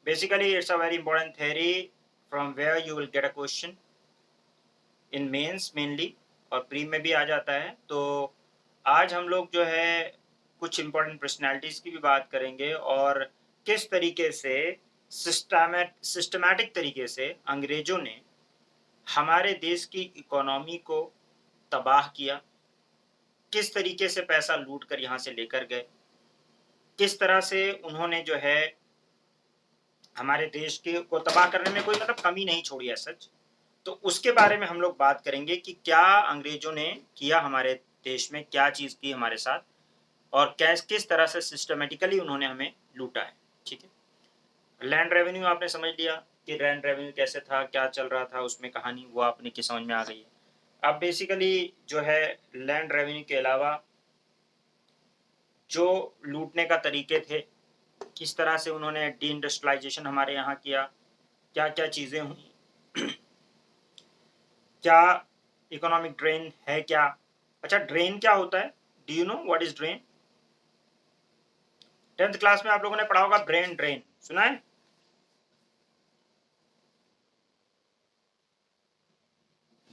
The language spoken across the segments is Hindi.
Basically, it's a very important theory from where you will get a question in mains mainly, और प्री में भी आ जाता है। तो आज हम लोग जो है कुछ इम्पोर्टेंट पर्सनालिटीज़ की भी बात करेंगे और किस तरीके से सिस्टमैटिक तरीके से अंग्रेज़ों ने हमारे देश की इकोनॉमी को तबाह किया, किस तरीके से पैसा लूट कर यहाँ से लेकर गए, किस तरह से उन्होंने जो है हमारे देश के को तबाह करने में कोई मतलब कमी नहीं छोड़ी है सच। तो उसके बारे में हम लोग बात करेंगे कि क्या अंग्रेजों ने किया हमारे देश में, क्या चीज़ की हमारे साथ और किस तरह से सिस्टमेटिकली उन्होंने हमें लूटा है। ठीक है, लैंड रेवेन्यू आपने समझ लिया कि लैंड रेवेन्यू कैसे था, क्या चल रहा था उसमें कहानी, वो आपने की समझ में आ गई है। अब बेसिकली जो है लैंड रेवेन्यू के अलावा जो लूटने का तरीके थे, किस तरह से उन्होंने डी इंडस्ट्रियलाइजेशन हमारे यहाँ किया, क्या क्या चीज़ें हुई, क्या इकोनॉमिक ड्रेन है क्या। अच्छा, ड्रेन क्या होता है? Do you know what is drain? 10th class में आप लोगों ने पढ़ा होगा ब्रेन ड्रेन, सुना है?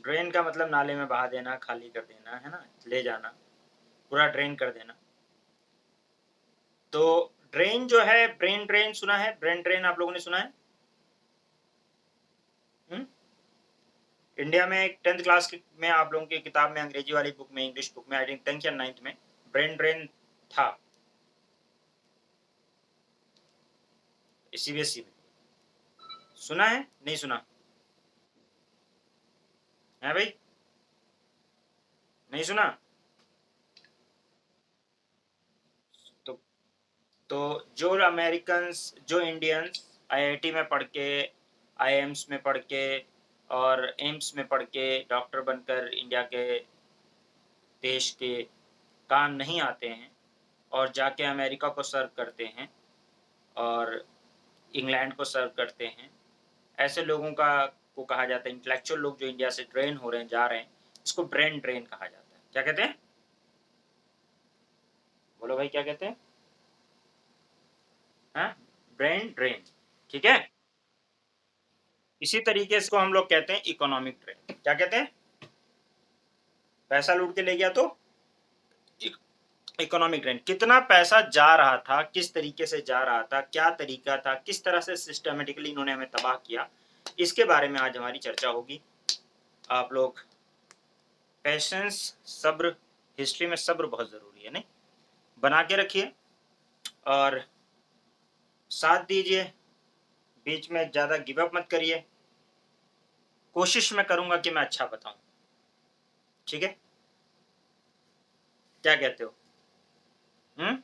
ड्रेन का मतलब नाले में बहा देना, खाली कर देना, है ना, ले जाना, पूरा ड्रेन कर देना। तो ड्रेन जो है, ब्रेन ड्रेन सुना है? ब्रेन ड्रेन आप लोगों ने सुना है? इंडिया में 10th क्लास में आप लोगों की किताब में, अंग्रेजी वाली बुक में, इंग्लिश बुक में, आई थिंक 10th या 9th में ब्रेन ड्रेन था, सीबीएसई में। सुना है? नहीं सुना है भाई? नहीं सुना? तो तो जो अमेरिकन्स, जो इंडियंस आईआईटी में पढ़ के, आईएम्स में पढ़ के और एम्स में पढ़ के डॉक्टर बनकर इंडिया के देश के काम नहीं आते हैं और जाके अमेरिका को सर्व करते हैं और इंग्लैंड को सर्व करते हैं, ऐसे लोगों का को कहा जाता है इंटेलेक्चुअल लोग जो इंडिया से ड्रेन हो रहे हैं, जा रहे हैं, इसको ब्रेन ड्रेन कहा जाता है। क्या कहते हैं? बोलो भाई, क्या कहते हैं? हाँ, ब्रेन ड्रेन। ठीक है, इसी तरीके से को हम लोग कहते हैं इकोनॉमिक ड्रेन। क्या कहते हैं? पैसा लूट के ले गया तो इकोनॉमिक ड्रेन। कितना पैसा जा रहा था, किस तरीके से जा रहा था, क्या तरीका था, किस तरह से सिस्टमेटिकली इन्होंने हमें तबाह किया, इसके बारे में आज हमारी चर्चा होगी। आप लोग पेशेंस, सब्र, हिस्ट्री में सब्र बहुत ज़रूरी है, नहीं बना के रखिए और साथ दीजिए, बीच में ज़्यादा गिव अप मत करिए। कोशिश मैं करूँगा कि मैं अच्छा बताऊँ। ठीक है, क्या कहते हो? क्या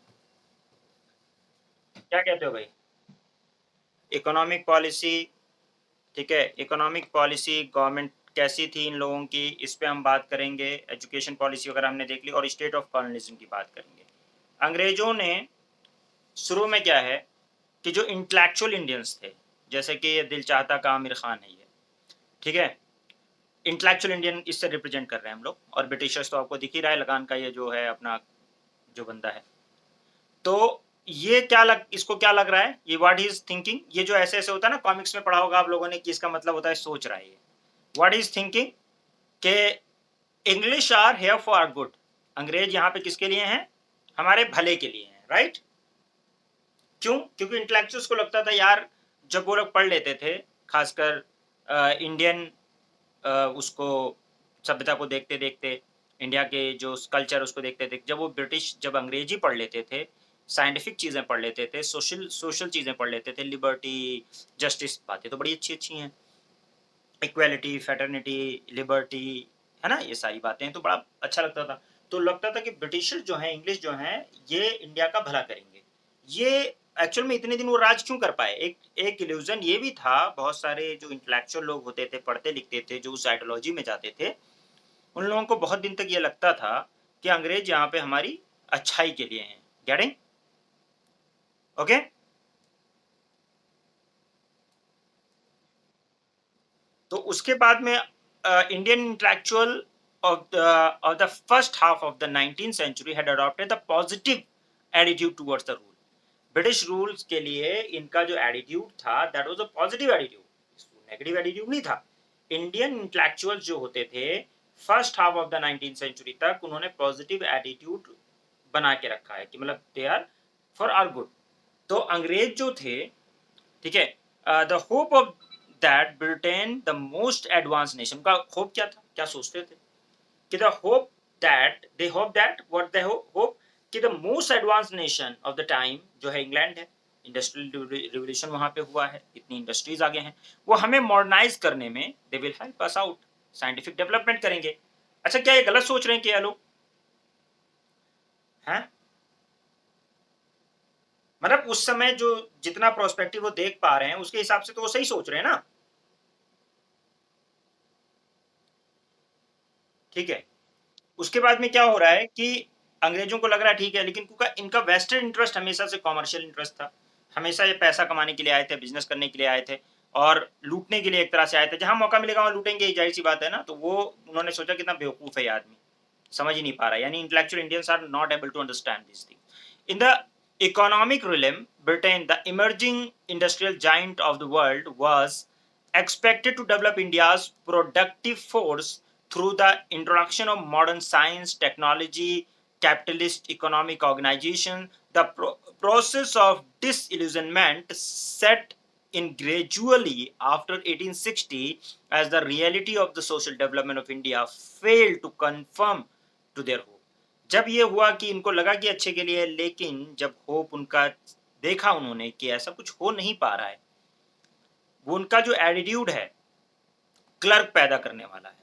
कहते हो भाई? इकोनॉमिक पॉलिसी, ठीक है, इकोनॉमिक पॉलिसी गवर्नमेंट कैसी थी इन लोगों की, इस पे हम बात करेंगे। एजुकेशन पॉलिसी वगैरह हमने देख ली और स्टेट ऑफ कॉलोनिज्म की बात करेंगे। अंग्रेजों ने शुरू में क्या है कि जो इंटेलेक्चुअल इंडियंस थे, जैसे कि ये दिल चाहता का आमिर खान है, ये ठीक है, इंटेलेक्चुअल इंडियन इससे रिप्रेजेंट कर रहे हैं हम लोग, और ब्रिटिशर्स तो आपको दिख ही रहा है, लगान का ये जो है अपना जो बंदा है। तो ये इसको क्या लग रहा है, ये व्हाट इज थिंकिंग, ये जो ऐसे ऐसे होता है ना, कॉमिक्स में पढ़ा होगा आप लोगों ने कि इसका मतलब होता है सोच रहा है ये, व्हाट इज थिंकिंग के English are here for our good. अंग्रेज यहाँ पे किसके लिए हैं? हमारे भले के लिए हैं, राइट? क्यों? क्योंकि इंटेलेक्चुअल्स को लगता था यार, जब वो लोग पढ़ लेते थे, खासकर इंडियन उसको सभ्यता को देखते देखते, इंडिया के जो कल्चर उसको देखते थे, जब अंग्रेजी पढ़ लेते थे, साइंटिफिक चीज़ें पढ़ लेते थे, सोशल सोशल चीज़ें पढ़ लेते थे, लिबर्टी, जस्टिस, बातें तो बड़ी अच्छी अच्छी हैं, इक्वालिटी, फैटर्निटी, लिबर्टी, है ना, ये सारी बातें तो बड़ा अच्छा लगता था। तो लगता था कि ब्रिटिशर्स जो हैं, इंग्लिश जो हैं, ये इंडिया का भला करेंगे। ये एक्चुअल में इतने दिन वो राज क्यों कर पाए? एक एक इल्यूजन ये भी था, बहुत सारे जो इंटेलेक्चुअल लोग होते थे, पढ़ते लिखते थे, जो उस आइडियोलॉजी में जाते थे, उन लोगों को बहुत दिन तक ये लगता था कि अंग्रेज यहाँ पे हमारी अच्छाई के लिए हैं। गेटिंग? ओके? तो उसके बाद में Indian intellectual of the first half of the 19th century had adopted the positive attitude towards the rule. British rules के लिए इनका जो एटीट्यूड था that was a positive attitude, negative attitude नहीं था। इंडियन इंटेलेक्चुअल्स जो होते थे first half of the 19th century तक उन्होंने पॉजिटिव एटीट्यूड बना के रखा है कि मतलब they are for our good. तो अंग्रेज जो थे, ठीक है, the hope of that Britain the most advanced nation, का होप क्या था, क्या सोचते थे कि the hope that they hope that what they hope कि the most advanced nation of the time जो है इंग्लैंड है, इंडस्ट्रियल रिवोल्यूशन वहां पे हुआ है, इतनी इंडस्ट्रीज आगे हैं, वो हमें मॉडर्नाइज करने में they will help us out, scientific development करेंगे। अच्छा, क्या ये गलत सोच रहे हैं क्या लोग हैं? मतलब उस समय जो जितना प्रोस्पेक्टिव वो देख पा रहे हैं उसके हिसाब से तो वो सही सोच रहे हैं ना, ठीक है। उसके बाद में क्या हो रहा है कि अंग्रेजों को लग रहा है ठीक है, लेकिन इनका वेस्टेड इंटरेस्ट हमेशा से कॉमर्शियल इंटरेस्ट था, हमेशा ये पैसा कमाने के लिए आए थे, बिजनेस करने के लिए आए थे और लूटने के लिए एक तरह से आए थे, जहां मौका मिलेगा वहां लूटेंगे, जाहिर सी बात है ना। तो वो उन्होंने सोचा कितना बेवकूफ है ये आदमी, समझ ही नहीं पा रहा, यानी intellectual Indians are not able to understand this thing. In the economic realm, Britain, the emerging industrial giant of the world, was expected to develop India's productive force through the introduction of modern science, technology, capitalist economic organization. The process of disillusionment set in gradually after 1860 as the reality of the social development of India failed to conform to their hope. जब ये हुआ कि इनको लगा कि अच्छे के लिए, लेकिन जब होप उनका देखा उन्होंने कि ऐसा कुछ हो नहीं पा रहा है, वो उनका जो एटीट्यूड है क्लर्क पैदा करने वाला है,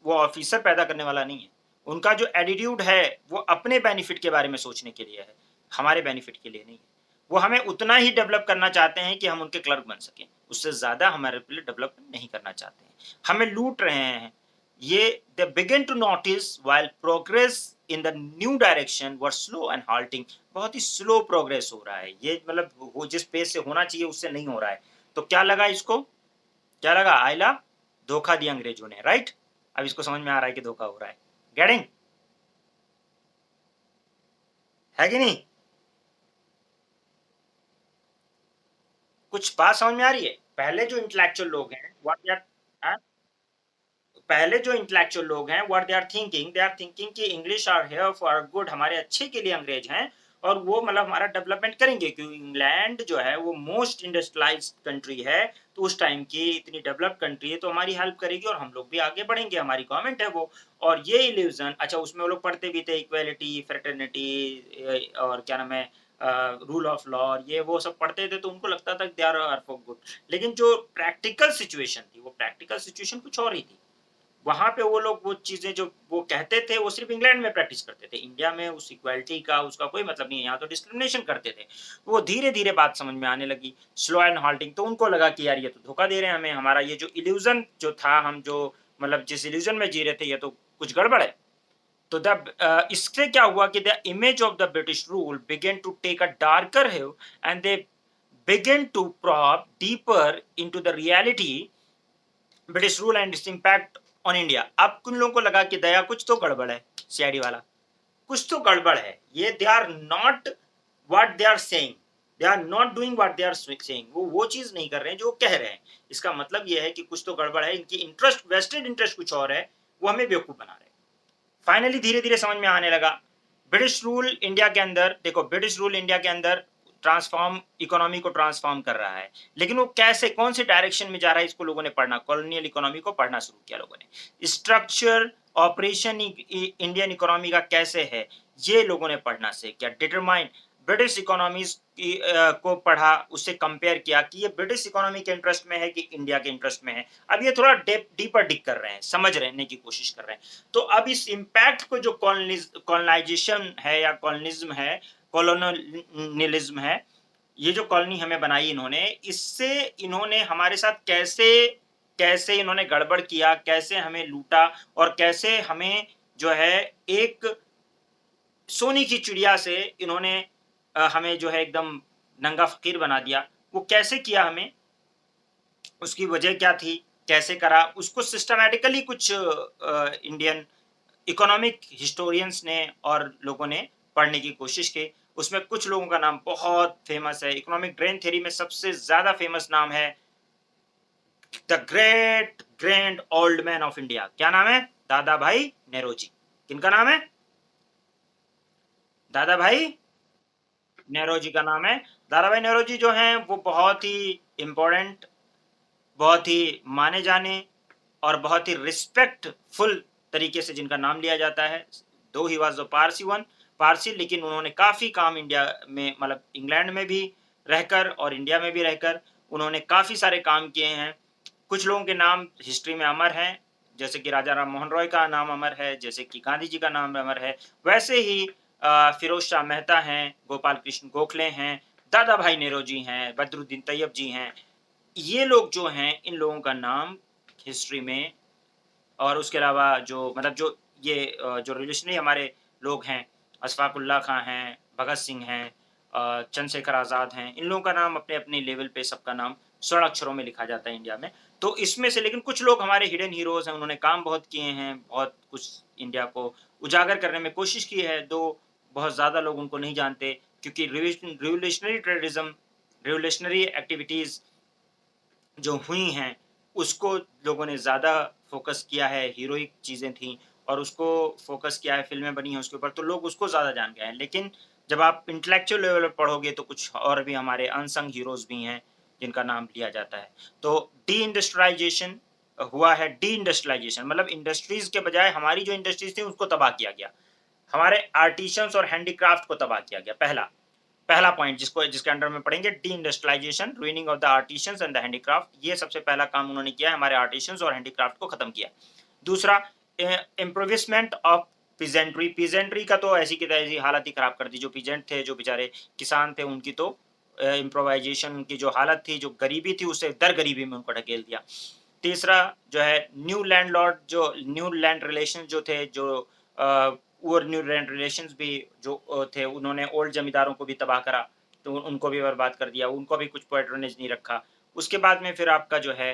वो ऑफिसर पैदा करने वाला नहीं है। उनका जो एटीट्यूड है वो अपने बेनिफिट के बारे में सोचने के लिए है, हमारे बेनिफिट के लिए नहीं है। वो हमें उतना ही डेवलप करना चाहते हैं कि हम उनके क्लर्क बन सकें, उससे ज़्यादा हमारे लिए डेवलपमेंट नहीं करना चाहते हैं, हमें लूट रहे हैं। ये they begin to notice while progress in the new direction were slow and halting, बहुत ही स्लो प्रोग्रेस हो रहा है, ये मतलब वो जिस पेस से होना चाहिए उससे नहीं हो रहा है। तो क्या लगा इसको, क्या लगा, आयला धोखा दिया अंग्रेजों ने, राइट। अब इसको समझ में आ रहा है कि धोखा हो रहा है, गेटिंग है कि नहीं, कुछ बात समझ में आ रही है। पहले जो इंटेलेक्चुअल लोग हैं व्हाट दे आर, पहले जो इंटेलेक्चुअल लोग हैं व्हाट दे आर थिंकिंग कि English are here for good, हमारे अच्छे के लिए अंग्रेज हैं और वो मतलब हमारा डेवलपमेंट करेंगे, क्योंकि इंग्लैंड जो है वो मोस्ट इंडस्ट्रियलाइज्ड कंट्री है, तो उस टाइम की इतनी डेवलप्ड कंट्री है, तो हमारी हेल्प करेगी और हम लोग भी आगे बढ़ेंगे, हमारी गवर्नमेंट है वो। और ये इल्यूजन, अच्छा उसमें वो लोग पढ़ते भी थे इक्वेलिटी, फ्रेटर्निटी और क्या नाम है, रूल ऑफ लॉ, और ये वो सब पढ़ते थे, तो उनको लगता था दे आर फॉर गुड। लेकिन जो प्रैक्टिकल सिचुएशन थी, वो प्रैक्टिकल सिचुएशन कुछ और ही थी। वहाँ पे वो लोग वो चीज़ें जो वो कहते थे वो सिर्फ़ इंग्लैंड में प्रैक्टिस करते थे। इंडिया में उस इक्वालिटी का उसका कोई मतलब नहीं है, यहाँ तो डिस्क्रिमिनेशन करते थे। वो धीरे-धीरे बात समझ में आने लगी, स्लो एंड हाल्टिंग, तो उनको लगा कि यार ये तो धोखा दे रहे हैं हमें, हमारा ये जो इल्यूज़न जो था, हम जो मतलब जिस इल्यूज़न में जी रहे थे, ये तो कुछ गड़बड़ है। तो इससे क्या हुआ कि the image of the British rule began to take a darker hue and they began to probe deeper into the reality British rule and its impact on India. अब कुछ लोगों को लगा कि दया कुछ तो गड़बड़ है, सीआईडी वाला कुछ तो गड़बड़ है, ये they are not what they are saying, they are not doing what they are saying, वो चीज नहीं कर रहे हैं जो कह रहे हैं। इसका मतलब ये है कि कुछ तो गड़बड़ है, इनकी इंटरेस्ट, वेस्टेड इंटरेस्ट कुछ और है, वो हमें बेवकूफ बना रहे हैं। फाइनली धीरे धीरे समझ में आने लगा, ब्रिटिश रूल इंडिया के अंदर, देखो ब्रिटिश रूल इंडिया के अंदर ट्रांसफॉर्म, इकोनॉमी को ट्रांसफॉर्म कर रहा है, लेकिन वो कैसे, कौन से डायरेक्शन में जा रहा है, इसको लोगों ने पढ़ना, कॉलोनियल इकोनॉमी को पढ़ना शुरू किया लोगों ने। स्ट्रक्चर ऑपरेशन इंडियन इकोनॉमी का कैसे है, ये लोगों ने पढ़ना से क्या डिटरमाइन, ब्रिटिश इकोनॉमीज को पढ़ा, उससे कंपेयर किया कि ये ब्रिटिश इकोनॉमी के इंटरेस्ट में है कि इंडिया के इंटरेस्ट में है। अब ये थोड़ा डीपर डिग कर रहे हैं, समझ रहने की कोशिश कर रहे हैं। तो अब इस इम्पैक्ट को जो कॉलोनाइजेशन है या कॉलोनिज्म है, कॉलोनियलिज्म है, ये जो कॉलोनी हमें बनाई इन्होंने, इससे इन्होंने हमारे साथ कैसे कैसे इन्होंने गड़बड़ किया, कैसे हमें लूटा और कैसे हमें जो है एक सोने की चिड़िया से इन्होंने हमें जो है एकदम नंगा फकीर बना दिया। वो कैसे किया हमें, उसकी वजह क्या थी, कैसे करा, उसको सिस्टमैटिकली कुछ इंडियन इकोनॉमिक हिस्टोरियंस ने और लोगों ने पढ़ने की कोशिश की उसमें कुछ लोगों का नाम बहुत फेमस है। इकोनॉमिक ड्रेन थ्योरी में सबसे ज़्यादा फेमस नाम है the great grand old man of India. क्या नाम है? दादा भाई नेरोजी। किनका नाम है? दादा भाई नेरोजी का नाम है। दादा भाई नेरोजी जो हैं वो बहुत ही इम्पोर्टेंट, बहुत ही माने जाने और बहुत ही रिस्पेक्टफुल तरीके से जिनका नाम लिया जाता है। दो he was the Parsi one, Parsi, लेकिन उन्होंने काफ़ी काम इंडिया में, मतलब इंग्लैंड में भी रहकर और इंडिया में भी रहकर उन्होंने काफ़ी सारे काम किए हैं। कुछ लोगों के नाम हिस्ट्री में अमर हैं, जैसे कि राजा राम मोहन रॉय का नाम अमर है, जैसे कि गांधी जी का नाम अमर है। वैसे ही फिरोज शाह मेहता हैं, गोपाल कृष्ण गोखले हैं, दादा भाई नेरोजी हैं, बदरुद्दीन तैयब जी हैं। ये लोग जो हैं, इन लोगों का नाम हिस्ट्री में, और उसके अलावा जो मतलब जो ये जो रिवोल्यूशनरी हमारे लोग हैं, अशफाक उल्लाह खां हैं, भगत सिंह हैं, चंद्रशेखर आज़ाद हैं, इन लोगों का नाम अपने-अपने लेवल पे सबका नाम स्वर्ण अक्षरों में लिखा जाता है इंडिया में। तो इसमें से लेकिन कुछ लोग हमारे हिडन हीरोज़ हैं, उन्होंने काम बहुत किए हैं, बहुत कुछ इंडिया को उजागर करने में कोशिश की है, दो बहुत ज़्यादा लोग उनको नहीं जानते, क्योंकि रिवोल्यूशनरी टेररिज़्म, रिवोल्यूशनरी एक्टिविटीज़ जो हुई हैं, उसको लोगों ने ज़्यादा फ़ोकस किया है, हीरोइक चीज़ें थीं और उसको फ़ोकस किया है, फ़िल्में बनी हैं उसके ऊपर, तो लोग उसको ज़्यादा जान गए हैं। लेकिन जब आप इंटेलेक्चुअल लेवल पर पढ़ोगे तो कुछ और भी हमारे अनसंग हीरोज़ भी हैं, जिनका नाम लिया जाता है। तो डी-इंडस्ट्रियलाइज़ेशन हुआ है, डी-इंडस्ट्रियलाइज़ेशन मतलब इंडस्ट्रीज़ के बजाय हमारी जो इंडस्ट्रीज़ थी, उसको तबाह किया गया। हमारे आर्टिसंस और हैंडीक्राफ्ट को तबाह किया गया, पहला। पहला पॉइंट जिसके अंडर में पढ़ेंगे, deindustrialisation, ruining of the artisans and the handicraft. ये सबसे पहला काम उन्होंने किया है, हमारे आर्टिसंस और हैंडीक्राफ्ट को खत्म किया। दूसरा, इम्प्रोविसमेंट ऑफ पीजेंट्री। पीजेंट्री का तो ऐसी की तैसी हालत ही खराब कर दी। जो पीजेंट थे, जो बेचारे किसान थे, उनकी तो इम्प्रोवाइजेशन की जो हालत थी, जो गरीबी थी, उससे दर गरीबी में उनको ढकेल दिया। तीसरा जो है न्यू लैंडलॉर्ड, जो न्यू लैंड रिलेशन जो थे, जो वो न्यू लैंड रिलेशंस भी जो थे, उन्होंने ओल्ड जमींदारों को भी तबाह करा, तो उनको भी बर्बाद कर दिया, उनको भी कुछ पैट्रोनेज नहीं रखा। उसके बाद में फिर आपका जो है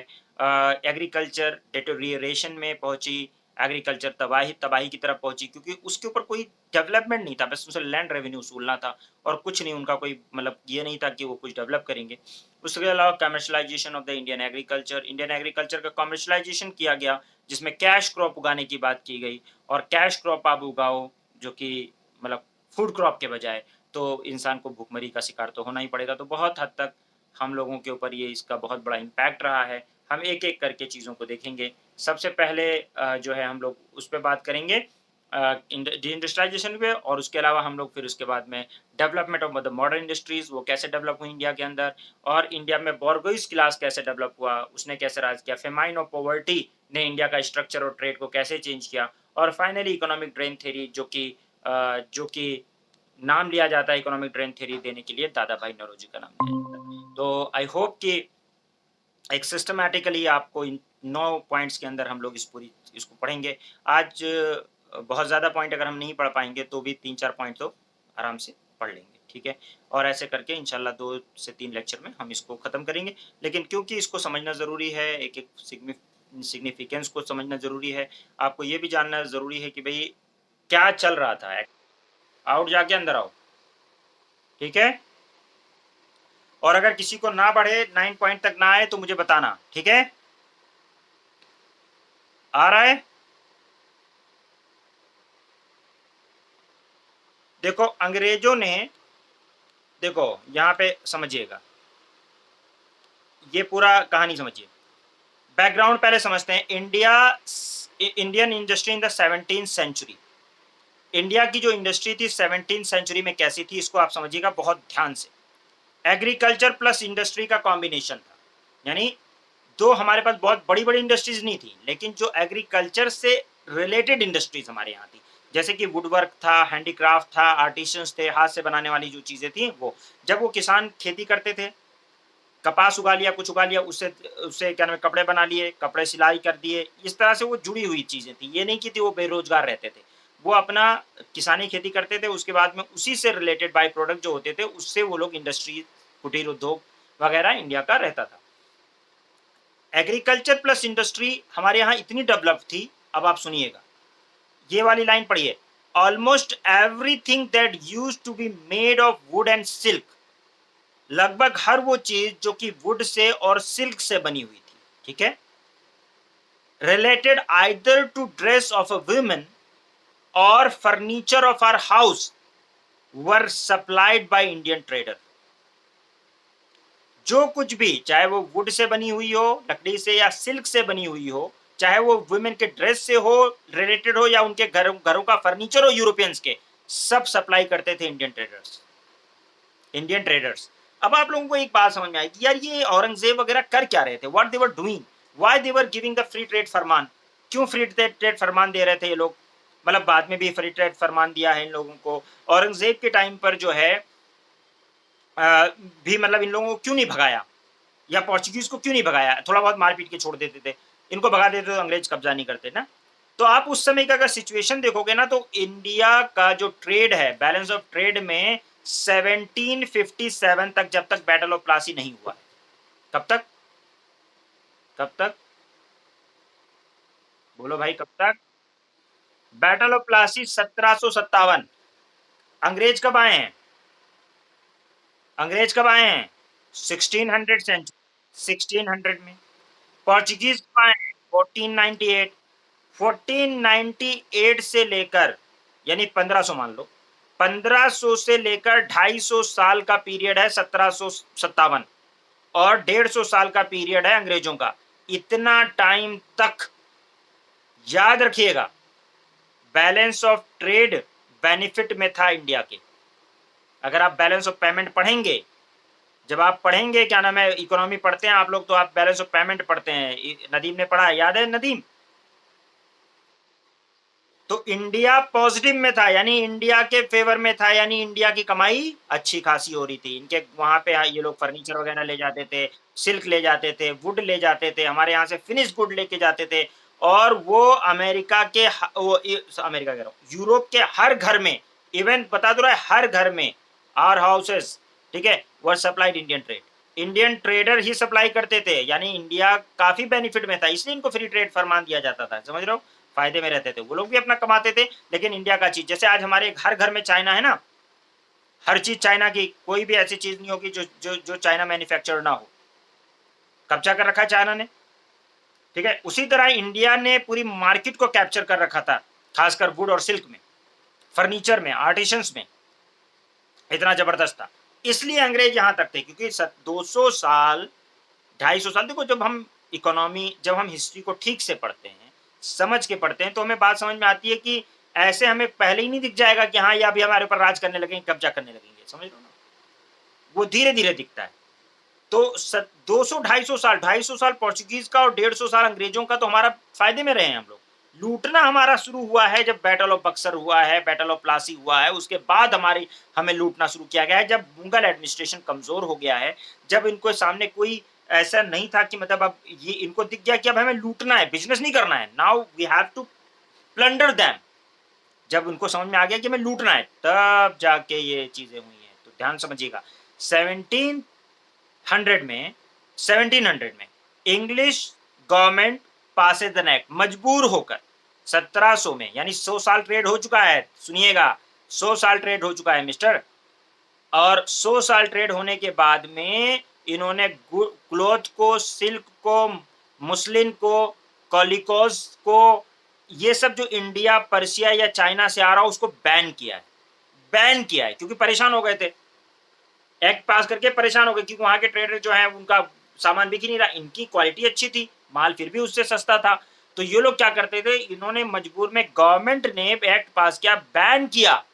एग्रीकल्चर डिटोरिएशन में पहुंची, एग्रीकल्चर तबाही तबाही की तरफ पहुंची, क्योंकि उसके ऊपर कोई डेवलपमेंट नहीं था, बस उसे लैंड रेवेन्यू वसूलना था और कुछ नहीं, उनका कोई मतलब ये नहीं था कि वो कुछ डेवलप करेंगे। उसके अलावा commercialisation of the Indian agriculture का कमर्शलाइजेशन किया गया, जिसमें कैश क्रॉप उगाने की बात की गई, और कैश क्रॉप आप उगाओ जो कि मतलब फूड क्रॉप के बजाय, तो इंसान को भूखमरी का शिकार तो होना ही पड़ेगा। तो बहुत हद तक हम लोगों के ऊपर ये इसका बहुत बड़ा इम्पैक्ट रहा है। हम एक-एक करके चीज़ों को देखेंगे। सबसे पहले जो है हम लोग उस पे बात करेंगे डी-इंडस्ट्रियलाइज़ेशन पे, और उसके अलावा हम लोग फिर उसके बाद में development of the modern industries, वो कैसे डेवलप हुई इंडिया के अंदर, और इंडिया में बोर्गोइस क्लास कैसे डेवलप हुआ, उसने कैसे राज किया, फेमाइन और पॉवर्टी ने इंडिया का स्ट्रक्चर और ट्रेड को कैसे चेंज किया, और फाइनली इकोनॉमिक ड्रेन थ्योरी, जो कि नाम लिया जाता है इकोनॉमिक ड्रेन थ्योरी देने के लिए, दादा भाई नौरोजी का नाम लिया जाता है। तो आई होप कि एक सिस्टमैटिकली आपको इन 9 पॉइंट्स के अंदर हम लोग इसको पढ़ेंगे। आज बहुत ज़्यादा पॉइंट अगर हम नहीं पढ़ पाएँगे तो भी 3-4 पॉइंट तो आराम से पढ़ लेंगे, ठीक है? और ऐसे करके इंशाल्लाह 2 से 3 लेक्चर में हम इसको ख़त्म करेंगे। लेकिन क्योंकि इसको समझना ज़रूरी है, एक-एक सिग्निफिकेंस को समझना ज़रूरी है, आपको ये भी जानना ज़रूरी है कि भई क्या चल रहा था? आउट जाके अंदर आओ, ठीक है? और अगर किसी को ना बढ़े, 9 पॉइंट तक ना आए तो मुझे बताना, ठीक है? आ रहा है? देखो अंग्रेजों ने, देखो यहाँ पे समझिएगा, ये पूरा कहानी समझिए। बैकग्राउंड पहले समझते हैं। Indian industry in the 17th century. India की जो इंडस्ट्री थी 17th सेंचुरी में कैसी थी, इसको आप समझिएगा बहुत ध्यान से। एग्रीकल्चर प्लस इंडस्ट्री का कॉम्बिनेशन था, यानी दो हमारे पास बहुत बड़ी-बड़ी इंडस्ट्रीज नहीं थी, लेकिन जो एग्रीकल्चर से रिलेटेड इंडस्ट्रीज हमारे यहाँ थी, जैसे कि वुडवर्क था, हैंडीक्राफ्ट था, आर्टिसंस थे, हाथ से बनाने वाली जो चीज़ें थी वो। जब वो किसान खेती करते थे, कपास उगा लिया, कुछ उगा लिया, उससे उससे क्या नाम है, कपड़े बना लिए, कपड़े सिलाई कर दिए, इस तरह से वो जुड़ी हुई चीज़ें थी। ये नहीं कि थी वो बेरोज़गार रहते थे। वो अपना किसानी खेती करते थे, उसके बाद में उसी से रिलेटेड बाय प्रोडक्ट जो होते थे, उससे वो लोग इंडस्ट्री, कुटीर उद्योग वगैरह इंडिया का रहता था। एग्रीकल्चर प्लस इंडस्ट्री हमारे यहाँ इतनी डेवलप थी, अब आप सुनिएगा, ये वाली लाइन पढ़िए। Almost everything that used to be made of wood and silk, लगभग हर वो चीज जो कि वुड से और सिल्क से बनी हुई थी, ठीक है, related either to dress of a woman or furniture of our house were supplied by Indian trader. जो कुछ भी, चाहे वो वुड से बनी हुई हो, लकड़ी से या सिल्क से बनी हुई हो, चाहे वो वुमेन के ड्रेस से हो, रिलेटेड हो, या उनके घरों का फर्नीचर हो यूरोपियंस के, सब सप्लाई करते थे इंडियन ट्रेडर्स। Indian traders. अब आप लोगों को एक बात समझ में आई कि यार ये औरंगजेब वगैरह कर क्या रहे थे, what they were doing, why they were giving the free trade फरमान, क्यों फ्री ट्रेड फरमान दे रहे थे ये लोग, मतलब बाद में भी फ्री ट्रेड फरमान दिया है इन लोगों को। औरंगजेब के टाइम पर जो है भी मतलब इन लोगों को क्यों नहीं भगाया, या पोर्चुगीज को क्यों नहीं भगाया, थोड़ा बहुत मार पीट के छोड़ देते थे, इनको भगा देते तो अंग्रेज कब्जा नहीं करते ना। तो आप उस समय का अगर सिचुएशन देखोगे ना, तो इंडिया का जो ट्रेड है, बैलेंस ऑफ ट्रेड में 1757 तक, जब तक बैटल ऑफ प्लासी नहीं हुआ है, कब तक, कब तक, बोलो भाई कब तक, बैटल ऑफ प्लासी 1757। अंग्रेज कब आए हैं, अंग्रेज कब आए हैं, 1600 सेंचुरी, 1600 में। पोर्चुगीज कब आए हैं, 1498। 1498 से लेकर, यानी 1500 मान लो, 1500 से लेकर 250 साल का पीरियड है 1757, और 150 साल का पीरियड है अंग्रेजों का। इतना टाइम तक याद रखिएगा, बैलेंस ऑफ ट्रेड बेनिफिट में था इंडिया के। अगर आप बैलेंस ऑफ पेमेंट पढ़ेंगे, जब आप पढ़ेंगे, क्या नाम है, इकोनॉमी पढ़ते हैं आप लोग, तो आप बैलेंस ऑफ पेमेंट पढ़ते हैं, नदीम ने पढ़ा, याद है नदीम। तो इंडिया पॉजिटिव में था, यानी इंडिया के फेवर में था, यानी इंडिया की कमाई अच्छी खासी हो रही थी। इनके वहां पे ये लोग फर्नीचर वगैरह ले जाते थे, सिल्क ले जाते थे, वुड ले जाते थे, हमारे यहाँ से फिनिश वुड लेके जाते थे, और वो अमेरिका के अमेरिका कह रहा हूँ, यूरोप के हर घर में, इवन बता दो रहा है, हर घर में, आवर हाउसेस, ठीक है, were supplied Indian trade, Indian trader ही सप्लाई करते थे, यानी इंडिया काफी बेनिफिट में था, इसलिए इनको फ्री ट्रेड फरमान दिया जाता था, समझ रहे हो, फायदे में रहते थे, वो लोग भी अपना कमाते थे, लेकिन इंडिया का चीज, जैसे आज हमारे हर घर में चाइना है ना, हर चीज चाइना की, कोई भी ऐसी चीज नहीं होगी जो जो जो चाइना मैन्युफैक्चर ना हो, कब्जा कर रखा है चाइना ने, ठीक है। उसी तरह इंडिया ने पूरी मार्केट को कैप्चर कर रखा था, खासकर वुड और सिल्क में, फर्नीचर में, आर्टिशंस में, इतना जबरदस्त था। इसलिए अंग्रेज यहां तक थे, क्योंकि 200 साल, 250 साल, देखो जब हम इकोनॉमी, जब हम हिस्ट्री को ठीक से पढ़ते हैं, समझ के पढ़ते हैं, तो हमें बात समझ में आती है कि ऐसे हमें पहले ही नहीं दिख जाएगा कि हाँ ये अभी हमारे ऊपर राज करने लगेंगे, कब्जा करने लगेंगे, समझ लो ना, वो धीरे धीरे दिखता है। तो 200 250 साल, 250 साल पोर्चुगीज का और 150 साल अंग्रेजों का, तो हमारा फायदे में रहे हैं हम लोग। लूटना हमारा शुरू हुआ है जब बैटल ऑफ बक्सर हुआ है, बैटल ऑफ प्लासी हुआ है, उसके बाद हमें लूटना शुरू किया गया है, जब मुगल एडमिनिस्ट्रेशन कमजोर हो गया है, जब इनको सामने कोई ऐसा नहीं था कि मतलब अब ये इनको दिख गया कि अब हमें लूटना है, बिजनेस नहीं करना है, now we have to plunder them, जब उनको समझ में आ गया कि हमें लूटना है, तब जाके ये चीजें हुई हैं। तो ध्यान समझिएगा, 1700 में 1700 में English government passes an act, मजबूर होकर, 1700 में, यानी 100 साल ट्रेड हो चुका है, सुनिएगा, 100 साल ट्रेड हो चुका है मिस्टर, और 100 साल ट्रेड होने के बाद में इन्होंने क्लॉथ को, सिल्क को, मुस्लिन को, कॉलिकोस को, ये सब जो इंडिया, पर्शिया या चाइना से आ रहा हो, उसको बैन किया है, बैन किया है, क्योंकि परेशान हो गए थे, एक्ट पास करके परेशान हो गए, क्योंकि वहां के ट्रेडर जो है उनका सामान बिक ही नहीं रहा, इनकी क्वालिटी अच्छी थी, माल फिर भी उससे सस्ता था, तो ये लोग क्या करते थे, इन्होंने मजबूर में, गवर्नमेंट ने एक्ट पास किया, बैन किया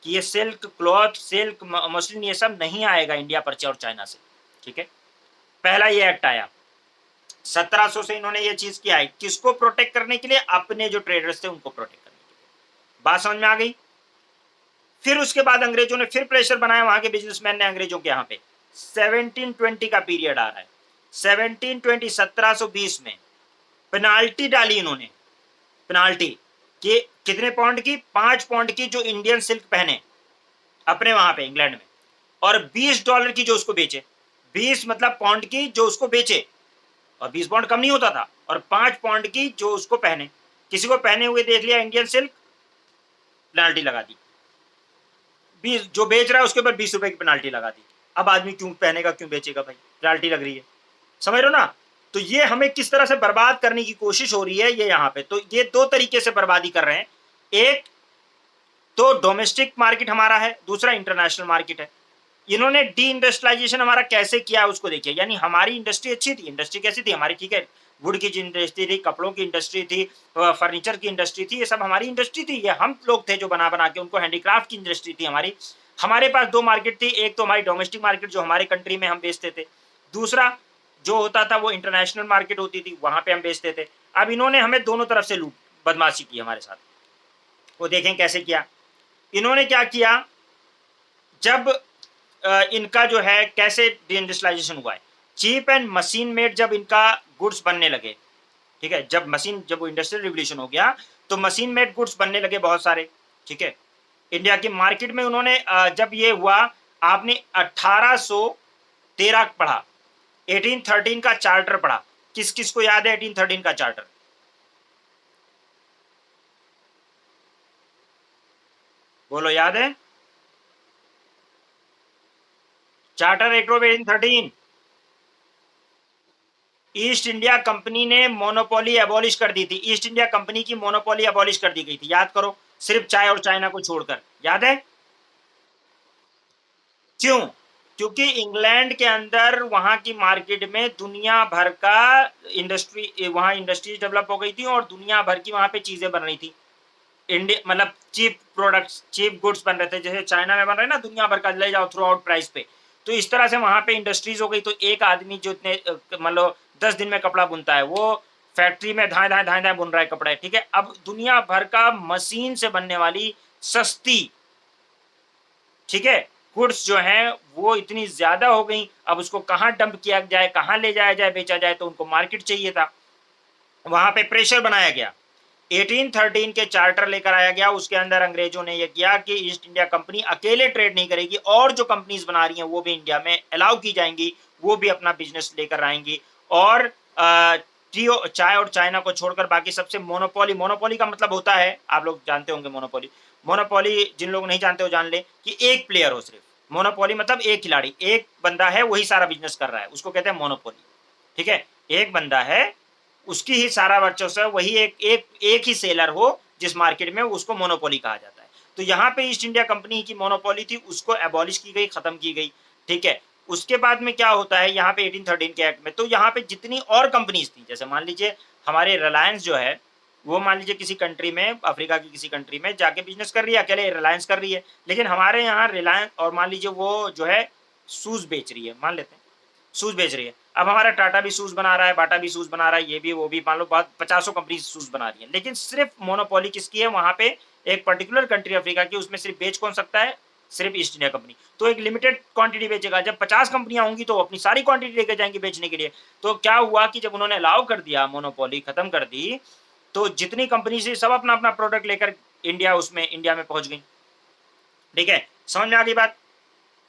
कि ये सिल्क क्लॉथ, सिल्क मसलिन, ये सब नहीं आएगा इंडिया, पर्शिया और चाइना से, ठीक है। पहला ये एक्ट आया 1700 से, इन्होंने ये चीज किया है, किसको प्रोटेक्ट करने के लिए, अपने जो ट्रेडर्स थे उनको प्रोटेक्ट करने के लिए। बात समझ में आ गई। फिर उसके बाद अंग्रेजों ने फिर प्रेशर बनाया, वहां के बिजनेसमैन ने अंग्रेजों के यहाँ पे, 1720 का पीरियड आ रहा है, 1720, 1720 में पेनाल्टी डाली इन्होंने, पेनाल्टी कि कितने पाउंड की, 5 पाउंड की, जो इंडियन सिल्क पहने अपने वहां पे इंग्लैंड में, और $20 की जो उसको बेचे, 20 मतलब पाउंड की जो उसको बेचे, और 20 पाउंड कम नहीं होता था, और 5 पाउंड की जो उसको पहने, किसी को पहने हुए देख लिया इंडियन सिल्क, पेनाल्टी लगा दी। 20 जो बेच रहा है उसके ऊपर 20 रुपए की पेनाल्टी लगा दी। अब आदमी क्यों पहनेगा, क्यों बेचेगा भाई? पेनाल्टी लग रही है। समझ रहे हो ना? तो ये हमें किस तरह से बर्बाद करने की कोशिश हो रही है ये यहाँ पे। तो ये 2 तरीके से बर्बादी कर रहे हैं। एक तो डोमेस्टिक मार्केट हमारा है, दूसरा इंटरनेशनल मार्केट है। इन्होंने डी इंडस्ट्रियलाइजेशन हमारा कैसे किया उसको देखिए। यानी हमारी इंडस्ट्री अच्छी थी, इंडस्ट्री कैसी थी हमारी, ठीक है, वुड की इंडस्ट्री थी, कपड़ों की इंडस्ट्री थी, फर्नीचर की इंडस्ट्री थी, ये सब हमारी इंडस्ट्री थी। ये हम लोग थे जो बना बना के, उनको हैंडीक्राफ्ट की इंडस्ट्री थी हमारी। हमारे पास 2 मार्केट थी, एक तो हमारी डोमेस्टिक मार्केट जो हमारे कंट्री में हम बेचते थे, दूसरा जो होता था वो इंटरनेशनल मार्केट होती थी, वहां पे हम बेचते थे। अब इन्होंने हमें दोनों तरफ से लूट बदमाशी की हमारे साथ। वो देखें कैसे किया। इन्होंने क्या किया, जब इनका जो है कैसे डिइंडस्ट्रियलाइजेशन हुआ है, चीप एंड मशीन मेड जब इनका गुड्स बनने लगे, ठीक है, जब वो इंडस्ट्रियल रिवोल्यूशन हो गया तो मशीन मेड गुड्स बनने लगे बहुत सारे, ठीक है। इंडिया की मार्केट में उन्होंने जब ये हुआ, आपने 1813 पढ़ा, 1813 का चार्टर पढ़ा, किस किस को याद है 1813 का चार्टर? बोलो, याद है? Charter act of 1813। East India company ने मोनोपोली एबॉलिश कर दी थी। ईस्ट इंडिया कंपनी की मोनोपोली एबॉलिश कर दी गई थी, याद करो, सिर्फ चाय और चाइना को छोड़कर, याद है? क्यों? क्योंकि इंग्लैंड के अंदर वहां की मार्केट में दुनिया भर का इंडस्ट्री, वहां इंडस्ट्रीज डेवलप हो गई थी और दुनिया भर की वहां पे चीजें बन रही थी। इंडिया मतलब चीप प्रोडक्ट्स, चीप गुड्स बन रहे थे, जैसे चाइना में बन रहे हैं ना दुनिया भर का, ले जाओ थ्रू आउट प्राइस पे। तो इस तरह से वहां पे इंडस्ट्रीज हो गई। तो एक आदमी जो इतने मान लो 10 दिन में कपड़ा बुनता है, वो फैक्ट्री में धाए धाए धाए धाए बुन रहा है कपड़े, ठीक है। अब दुनिया भर का मशीन से बनने वाली सस्ती, ठीक है, गुड्स जो है वो इतनी ज्यादा हो गई। अब उसको कहाँ डंप किया जाए, कहाँ ले जाया जाए, बेचा जाए, तो उनको मार्केट चाहिए था। वहां पे प्रेशर बनाया गया, 1813 के चार्टर लेकर आया गया। उसके अंदर अंग्रेजों ने यह किया कि ईस्ट इंडिया कंपनी अकेले ट्रेड नहीं करेगी, और जो कंपनीज बना रही हैं वो भी इंडिया में अलाउ की जाएंगी, वो भी अपना बिजनेस लेकर आएंगी। और चाय और चाइना को छोड़कर बाकी सबसे मोनोपोली, मोनोपोली का मतलब होता है, आप लोग जानते होंगे मोनोपोली। मोनोपोली जिन लोग नहीं जानते हो जान ले कि एक प्लेयर हो सिर्फ। मोनोपोली मतलब एक खिलाड़ी, एक बंदा है, वही सारा बिजनेस कर रहा है, उसको कहते हैं मोनोपोली, ठीक है। एक बंदा है, उसकी ही सारा वर्चस्व है, वही एक ही सेलर हो जिस मार्केट में, उसको मोनोपोली कहा जाता है। तो यहाँ पे ईस्ट इंडिया कंपनी की मोनोपोली थी, उसको एबॉलिश की गई, खत्म की गई, ठीक है। उसके बाद में क्या होता है यहाँ पे 1813 के एक्ट में, तो यहाँ पे जितनी और कंपनीज थी, जैसे मान लीजिए हमारे रिलायंस जो है, वो मान लीजिए किसी कंट्री में, अफ्रीका की किसी कंट्री में जाके बिजनेस कर रही है, अकेले रिलायंस कर रही है। लेकिन हमारे यहाँ रिलायंस, और मान लीजिए वो जो है शूज बेच रही है, मान लेते हैं शूज बेच रही है। अब हमारा टाटा भी शूज बना रहा है, बाटा भी शूज बना रहा है, ये भी वो भी, मान लो बहुत 50 कंपनी शूज बना रही है, लेकिन सिर्फ मोनोपोली किसकी है वहां पे? एक पर्टिकुलर कंट्री अफ्रीका की, उसमें सिर्फ बेच कौन सकता है? सिर्फ ईस्ट इंडिया कंपनी। तो एक लिमिटेड क्वांटिटी बेचेगा। जब 50 कंपनियां होंगी तो अपनी सारी क्वांटिटी लेकर जाएंगी बेचने के लिए। तो क्या हुआ कि जब उन्होंने अलाउ कर दिया, मोनोपोली खत्म कर दी, तो जितनी कंपनी से सब अपना अपना प्रोडक्ट लेकर इंडिया में पहुंच गई, ठीक है। समझ में आ गई बात?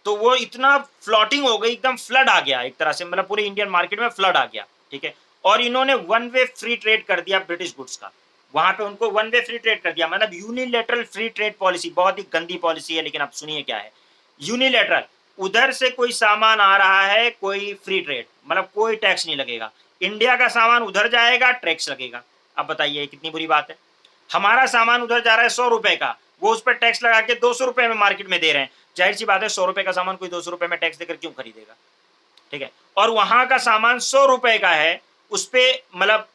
तो वो इतना फ्लॉटिंग हो गई, एकदम फ्लड आ गया एक तरह से, मतलब पूरे इंडियन मार्केट में फ्लड आ गया, ठीक है। और इन्होंने वन वे फ्री ट्रेड कर दिया ब्रिटिश गुड्स का, वहां पे उनको वन वे फ्री ट्रेड कर दिया, मतलब यूनिलेटरल फ्री ट्रेड पॉलिसी। बहुत ही गंदी पॉलिसी है, लेकिन आप सुनिए क्या है यूनिलेटरल। उधर से कोई सामान आ रहा है, कोई फ्री ट्रेड, मतलब कोई टैक्स नहीं लगेगा। इंडिया का सामान उधर जाएगा, टैक्स लगेगा। अब बताइए कितनी बुरी बात है। हमारा सामान उधर जा रहा है 100 रुपए का, वो उस पर टैक्स लगा के 200 रुपए में मार्केट में दे रहे हैं। जाहिर सी बात है 100 रुपए का सामान कोई 200 रुपए में टैक्स देकर क्यों खरीदेगा, ठीक है। और वहां का सामान 100 रुपए का है, उस पर मतलब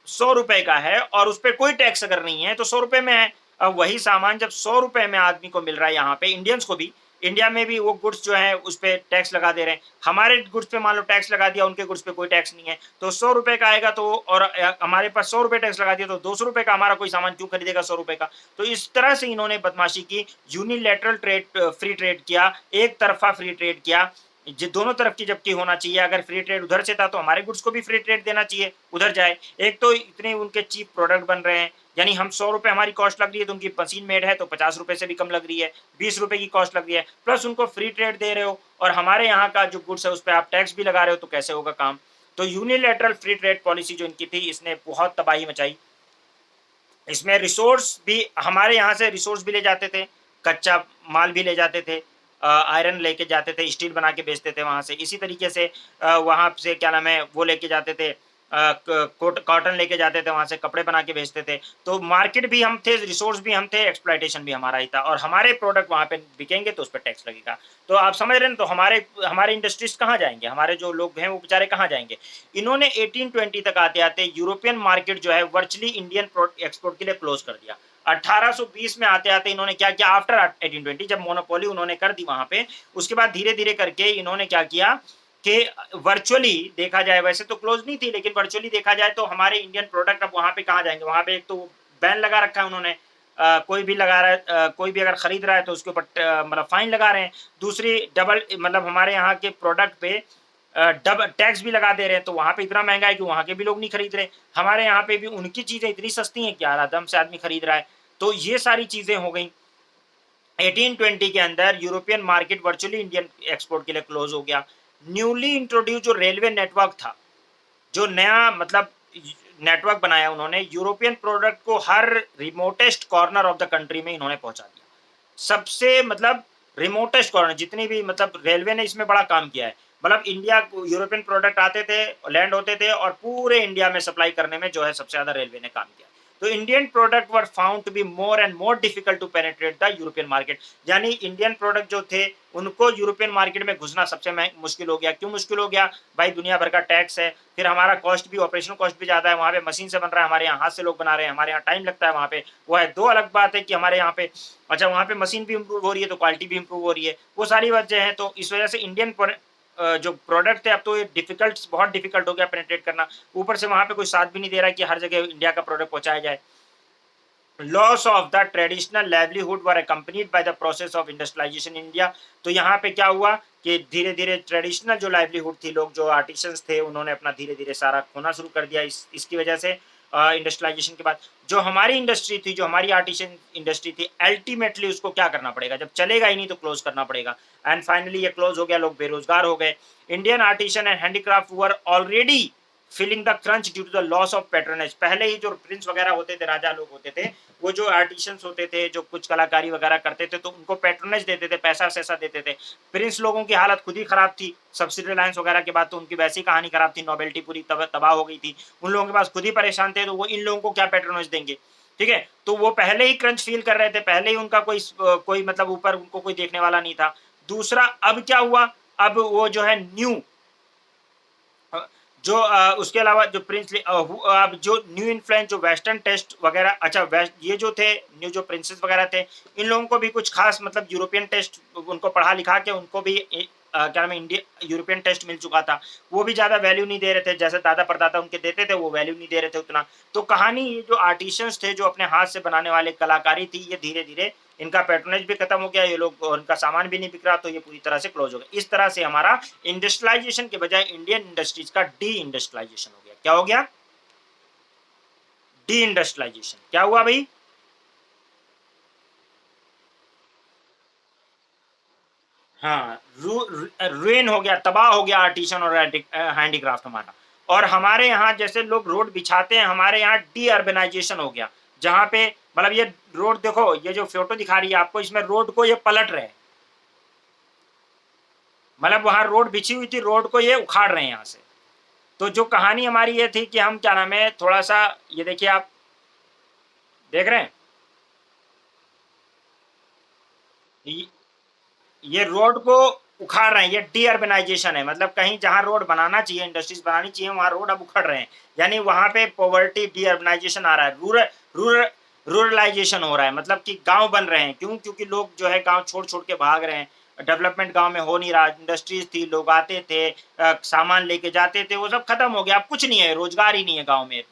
100 रुपए का है, और उस पर कोई टैक्स अगर नहीं है तो 100 रुपए में है। अब वही सामान जब 100 रुपए में आदमी को मिल रहा है, यहाँ पे इंडियंस को भी, इंडिया में भी वो गुड्स जो है उस पर टैक्स लगा दे रहे हैं। हमारे गुड्स पे मान लो टैक्स लगा दिया, उनके गुड्स पे कोई टैक्स नहीं है, तो 100 रुपए का आएगा तो, और हमारे पास 100 रुपए टैक्स लगा दिया, तो 200 रुपए का हमारा कोई सामान क्यों खरीदेगा 100 रुपए का? तो इस तरह से इन्होंने बदमाशी की, यूनिलेटरल ट्रेड, फ्री ट्रेड किया, एक तरफा फ्री ट्रेड किया, दोनों तरफ की जबकि होना चाहिए। अगर फ्री ट्रेड उधर से था तो हमारे गुड्स को भी फ्री ट्रेड देना चाहिए, उधर जाए। एक तो इतने उनके चीप प्रोडक्ट बन रहे हैं, यानी हम 100 रुपए हमारी कॉस्ट लग रही है, तो उनकी मशीन मेड है तो 50 रुपए से भी कम लग रही है, 20 रुपए की कॉस्ट लग रही है, प्लस उनको फ्री ट्रेड दे रहे हो, और हमारे यहाँ का जो गुड्स है उस पर आप टैक्स भी लगा रहे हो, तो कैसे होगा काम? तो यूनिलेटरल फ्री ट्रेड पॉलिसी जो इनकी थी, इसने बहुत तबाही मचाई। इसमें रिसोर्स भी हमारे यहाँ से रिसोर्स भी ले जाते थे, कच्चा माल भी ले जाते थे, आयरन लेके जाते थे, स्टील बना के बेचते थे वहाँ से। इसी तरीके से वहाँ से क्या नाम है वो लेके जाते थे, क कोट कॉटन लेके जाते थे वहाँ से, कपड़े बना के बेचते थे। तो मार्केट भी हम थे, रिसोर्स भी हम थे, एक्सप्लॉइटेशन भी हमारा ही था और हमारे प्रोडक्ट वहाँ पे बिकेंगे तो उस पे टैक्स लगेगा। तो आप समझ रहे हैं, तो हमारे हमारे इंडस्ट्रीज़ कहाँ जाएँगे? हमारे जो लोग हैं वो बेचारे कहाँ जाएँगे? इन्होंने 1820 तक आते-आते यूरोपियन मार्केट जो है वर्चुअली इंडियन एक्सपोर्ट के लिए क्लोज कर दिया। 1820 में आते-आते इन्होंने क्या किया, आफ्टर 1820 जब मोनोपोली उन्होंने कर दी वहाँ पे, उसके बाद धीरे-धीरे करके इन्होंने क्या किया कि वर्चुअली देखा जाए, वैसे तो क्लोज नहीं थी, लेकिन वर्चुअली देखा जाए तो हमारे इंडियन प्रोडक्ट अब वहाँ पे कहाँ जाएँगे? वहाँ पे एक तो बैन लगा रखा है उन्होंने, कोई भी लगा रहा है, कोई भी अगर खरीद रहा है तो उसके ऊपर मतलब फाइन लगा रहे हैं। दूसरी डबल मतलब हमारे यहाँ के प्रोडक्ट पे डब टैक्स भी लगा दे रहे हैं, तो वहाँ पे इतना महँगा है कि वहाँ के भी लोग नहीं खरीद रहे। हमारे यहाँ पे भी उनकी चीज़ें इतनी सस्ती हैं कि आराम से आदमी खरीद रहा है। तो ये सारी चीज़ें हो गई। 1820 के अंदर European market virtually Indian export के लिए क्लोज हो गया। न्यूली इंट्रोड्यूस जो रेलवे नेटवर्क था, जो नया मतलब नेटवर्क बनाया उन्होंने, यूरोपियन प्रोडक्ट को हर remotest corner of the country में इन्होंने पहुंचा दिया। सबसे मतलब रिमोटेस्ट कॉर्नर, जितनी भी मतलब रेलवे ने इसमें बड़ा काम किया है। मतलब इंडिया को यूरोपियन प्रोडक्ट आते थे, लैंड होते थे और पूरे इंडिया में सप्लाई करने में जो है सबसे ज्यादा रेलवे ने काम किया। तो Indian product were found to be more and more difficult to penetrate the European market. यानी इंडियन प्रोडक्ट जो थे उनको यूरोपियन मार्केट में घुसना सबसे मुश्किल हो गया। क्यों मुश्किल हो गया? भाई दुनिया भर का टैक्स है, फिर हमारा कॉस्ट भी, ऑपरेशन कॉस्ट भी ज्यादा है। वहाँ पे मशीन से बन रहा है, हमारे यहाँ हाथ से लोग बना रहे हैं, हमारे यहाँ टाइम लगता है वहाँ पे। वो है दो अलग बात है कि हमारे यहाँ पे अच्छा वहाँ पे मशीन भी इम्प्रूव हो रही है तो क्वालिटी भी इम्प्रूव हो रही है। वो सारी वजह है, तो इस वजह से इंडियन जो प्रोडक्ट है अब तो ये डिफिकल्ट, बहुत डिफिकल्ट हो गया पेनिट्रेट करना। ऊपर से वहाँ पे कोई साथ भी नहीं दे रहा है कि हर जगह इंडिया का प्रोडक्ट पहुँचाया जाए। Loss of the traditional livelihood were accompanied by the process of industrialisation in India. तो यहाँ पे क्या हुआ कि धीरे धीरे ट्रेडिशनल जो लाइवलीहुड थी, लोग जो आर्टिसंस थे उन्होंने अपना धीरे धीरे सारा खोना शुरू कर दिया इसकी वजह से। इंडस्ट्रियलाइजेशन के बाद जो हमारी इंडस्ट्री थी, जो हमारी आर्टिसन इंडस्ट्री थी, अल्टीमेटली उसको क्या करना पड़ेगा, जब चलेगा ही नहीं तो क्लोज करना पड़ेगा। एंड फाइनली ये क्लोज हो गया, लोग बेरोजगार हो गए। Indian artisan and handicraft were already feeling the crunch due to the loss of patronage. पहले ही जो प्रिंस वगैरह होते थे, राजा लोग होते थे, वो जो आर्टिशियंस होते थे, जो कुछ कलाकारी वगैरह करते थे, तो उनको पैट्रोनेज देते थे, पैसा सैसा देते थे। प्रिंस लोगों की हालत खुद ही खराब थी। सब्सिडी लाइन्स वगैरह के बाद तो उनकी वैसी कहानी खराब थी, नोबेलिटी पूरी तबाह हो गई थी। उन लोगों के पास खुद ही परेशान थे, तो वो इन लोगों को क्या पैट्रोनेज देंगे? ठीक है, तो वो पहले ही क्रंच फील कर रहे थे, पहले ही उनका कोई मतलब ऊपर उनको कोई देखने वाला नहीं था। दूसरा अब क्या हुआ, अब वो जो है न्यू जो उसके अलावा जो अब जो न्यू इन्फ्लुएंस जो वेस्टर्न टेस्ट वगैरह, अच्छा वेस्ट ये जो थे न्यू जो प्रिंसेस वगैरह थे, इन लोगों को भी कुछ खास मतलब यूरोपियन टेस्ट उनको पढ़ा लिखा के उनको भी क्या नाम है इंडिया यूरोपियन टेस्ट मिल चुका था। वो भी ज़्यादा वैल्यू नहीं दे रहे थे, जैसे दादा परदादा उनके देते थे वो वैल्यू नहीं दे रहे थे उतना। तो कहानी ये जो आर्टिशियंस थे, जो अपने हाथ से बनाने वाले कलाकारी थी, ये धीरे धीरे इनका पैट्रोनेज भी खत्म हो गया, ये लोग और इनका सामान भी नहीं बिक रहा, तो ये पूरी तरह से क्लोज हो गया। इस तरह से हमारा इंडस्ट्रियलाइजेशन के बजाय इंडियन इंडस्ट्रीज का डी इंडस्ट्रियलाइजेशन हो गया। क्या हो गया? Deindustrialisation. क्या हुआ भाई? हाँ, रुइन हो गया, तबाह हो गया आर्टिसन और हैंडीक्राफ्ट हमारा। और हमारे यहाँ जैसे लोग रोड बिछाते हैं, हमारे यहाँ डी अर्बनाइजेशन हो गया, जहाँ पे मतलब ये रोड देखो, ये जो फोटो दिखा रही है आपको, इसमें रोड को ये पलट रहे हैं। मतलब वहां रोड बिछी हुई थी, रोड को ये उखाड़ रहे हैं यहाँ से। तो जो कहानी हमारी ये थी कि हम क्या नाम है थोड़ा सा, ये देखिए आप देख रहे हैं, ये रोड को उखाड़ रहे हैं, ये डी अर्बनाइजेशन है। मतलब कहीं जहां रोड बनाना चाहिए, इंडस्ट्रीज बनानी चाहिए, वहां रोड अब उखड़ रहे हैं। यानी वहां पे पॉवर्टी, डी अर्बनाइजेशन आ रहा है, रूरल रूरलाइजेशन हो रहा है। मतलब कि गांव बन रहे हैं। क्यों? क्योंकि लोग जो है गांव छोड़ छोड़ के भाग रहे हैं, डेवलपमेंट गांव में हो नहीं रहा। इंडस्ट्रीज थी, लोग आते थे, सामान लेके जाते थे, वो सब खत्म हो गया। अब कुछ नहीं है, रोजगार ही नहीं है गाँव में।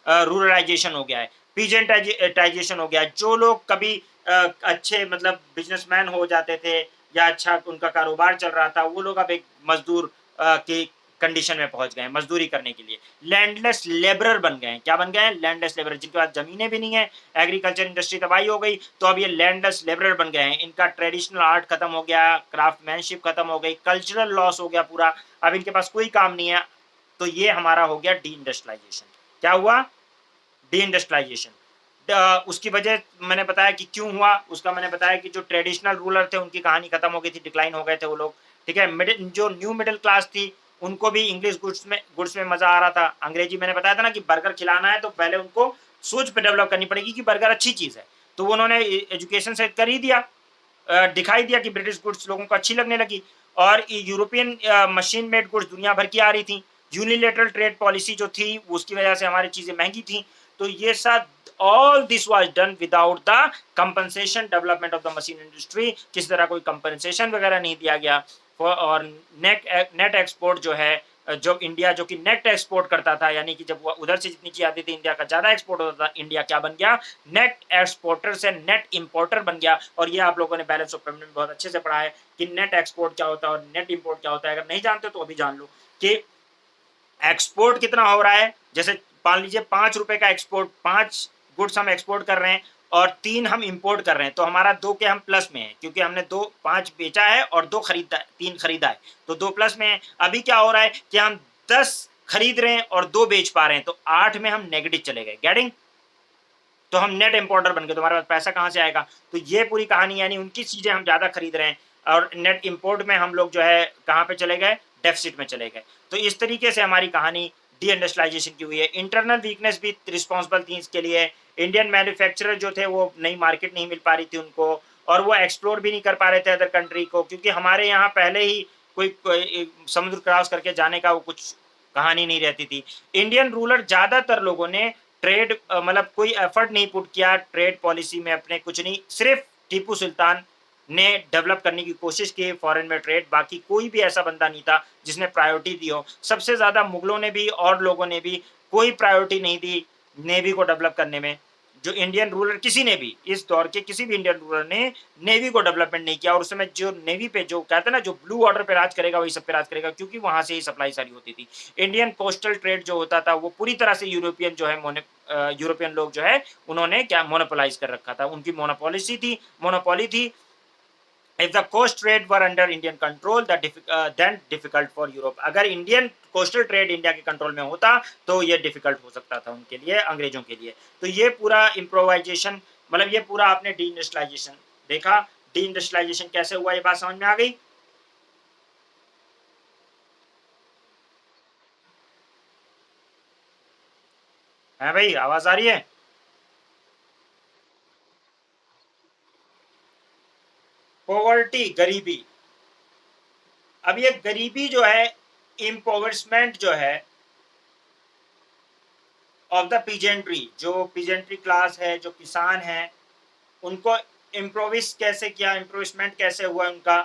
रूरलाइजेशन हो गया है, पीजेंटाइजेशन हो गया है। जो लोग कभी अच्छे मतलब बिजनेसमैन हो जाते थे या अच्छा उनका कारोबार चल रहा था, वो लोग अब एक मजदूर की कंडीशन में पहुंच गए हैं, मजदूरी करने के लिए लैंडलेस लेबरर बन गए हैं। क्या बन गए हैं? लैंडलेस लेबरर, जिनके पास जमीनें भी नहीं है, एग्रीकल्चर इंडस्ट्री तबाही हो गई, तो अब ये लैंडलेस लेबरर बन गए हैं। इनका ट्रेडिशनल आर्ट खत्म हो गया, क्राफ्टमैनशिप खत्म हो गई, कल्चरल लॉस हो गया पूरा। अब इनके पास कोई काम नहीं है। तो ये हमारा हो गया डी इंडस्ट्रियलाइजेशन। क्या हुआ? Deindustrialisation. उसकी वजह मैंने बताया कि क्यों हुआ, उसका मैंने बताया कि जो ट्रेडिशनल रूलर थे उनकी कहानी खत्म हो गई थी, डिक्लाइन हो गए थे वो लोग, ठीक है। मिडिल जो न्यू मिडिल क्लास थी उनको भी इंग्लिश गुड्स में मजा आ रहा था। अंग्रेजी मैंने बताया था ना कि बर्गर खिलाना है तो पहले उनको सोच पे डेवलप करनी पड़ेगी कि बर्गर अच्छी चीज है, तो वो उन्होंने एजुकेशन से कर ही दिया, दिखाई दिया कि ब्रिटिश गुड्स लोगों को अच्छी लगने लगी, और यूरोपियन मशीन मेड गुड्स दुनिया भर की आ रही थी। यूनिलेटरल ट्रेड पॉलिसी जो थी उसकी वजह से हमारी चीजें महंगी थी। तो ये सब all this was done without the compensation development of the machine industry. किसी तरह कोई कंपनसेशन वगैरह नहीं दिया गया। और नेट एक्सपोर्ट जो है, जो इंडिया जो कि नेट एक्सपोर्ट करता था, यानी कि जब उधर से जितनी चीज आती थी इंडिया का ज्यादा एक्सपोर्ट होता था, इंडिया क्या बन गया, नेट एक्सपोर्टर से नेट इंपोर्टर बन गया। और ये आप लोगों ने बैलेंस ऑफ पेमेंट में बहुत अच्छे से पढ़ा है कि नेट एक्सपोर्ट क्या होता है और नेट इंपोर्ट क्या होता है। अगर नहीं जानते तो अभी जान लो कि एक्सपोर्ट कितना हो रहा है। जैसे मान लीजिए 5 रुपए का एक्सपोर्ट, 5 गुड्स हम एक्सपोर्ट कर रहे हैं और 3 हम इंपोर्ट कर रहे हैं, तो हमारा 2 के हम प्लस में है, क्योंकि हमने 5 बेचा है और 2 खरीदा, 3 खरीदा है, तो 2 प्लस में है। अभी क्या हो रहा है कि हम 10 खरीद रहे हैं और 2 बेच पा रहे हैं, तो 8 में हम नेगेटिव चले गए, गेटिंग। तो हम नेट इंपोर्टर बन गए, तो हमारे पास पैसा कहाँ से आएगा। तो ये पूरी कहानी, यानी उनकी चीजें हम ज्यादा खरीद रहे हैं और नेट इंपोर्ट में हम लोग जो है कहाँ पे चले गए, डेफिसिट में चले गए। तो इस तरीके से हमारी कहानी डी इंडस्ट्रियलाइजेशन की हुई है। इंटरनल वीकनेस भी रिस्पॉन्सिबल थी इसके लिए। इंडियन मैन्युफैक्चरर जो थे वो नई मार्केट नहीं मिल पा रही थी उनको, और वो एक्सप्लोर भी नहीं कर पा रहे थे अदर कंट्री को, क्योंकि हमारे यहाँ पहले ही कोई समुद्र क्रॉस करके जाने का वो कुछ कहानी नहीं रहती थी। इंडियन रूलर ज्यादातर लोगों ने ट्रेड मतलब कोई एफर्ट नहीं पुट किया ट्रेड पॉलिसी में अपने, कुछ नहीं, सिर्फ टीपू सुल्तान ने डेवलप करने की कोशिश की फॉरेन में ट्रेड। बाकी कोई भी ऐसा बंदा नहीं था जिसने प्रायोरिटी दी हो। सबसे ज्यादा मुगलों ने भी और लोगों ने भी कोई प्रायोरिटी नहीं दी नेवी को डेवलप करने में। जो इंडियन रूलर, किसी ने भी इस दौर के किसी भी इंडियन रूलर ने नेवी को डेवलपमेंट नहीं किया। और उस समय जो नेवी पे जो कहते हैं ना, जो ब्लू ऑर्डर पे राज करेगा वही सब पे राज करेगा, क्योंकि वहां से ही सप्लाई सारी होती थी। इंडियन कोस्टल ट्रेड जो होता था वो पूरी तरह से यूरोपियन जो है यूरोपियन लोग जो है उन्होंने क्या मोनोपोलाइज कर रखा था, उनकी मोनोपोली थी। If the coast trade were under Indian control, then difficult for Europe. अगर इंडियन कोस्टल ट्रेड इंडिया के कंट्रोल में होता तो ये डिफिकल्ट हो सकता था उनके लिए, अंग्रेजों के लिए। तो ये पूरा इम्प्रोवाइजेशन, मतलब ये पूरा आपने डी इंडस्ट्रियलाइजेशन देखा। डी इंडस्ट्रियलाइजेशन कैसे हुआ, ये बात समझ में आ गई। है भाई, आवाज आ रही है। पॉवर्टी, गरीबी। अब ये गरीबी जो है, इम्पोवर्समेंट जो है ऑफ द पीजेंट्री, जो पीजेंट्री क्लास है, जो किसान है, उनको इम्प्रोविस कैसे किया, इम्प्रोविसमेंट कैसे हुआ उनका,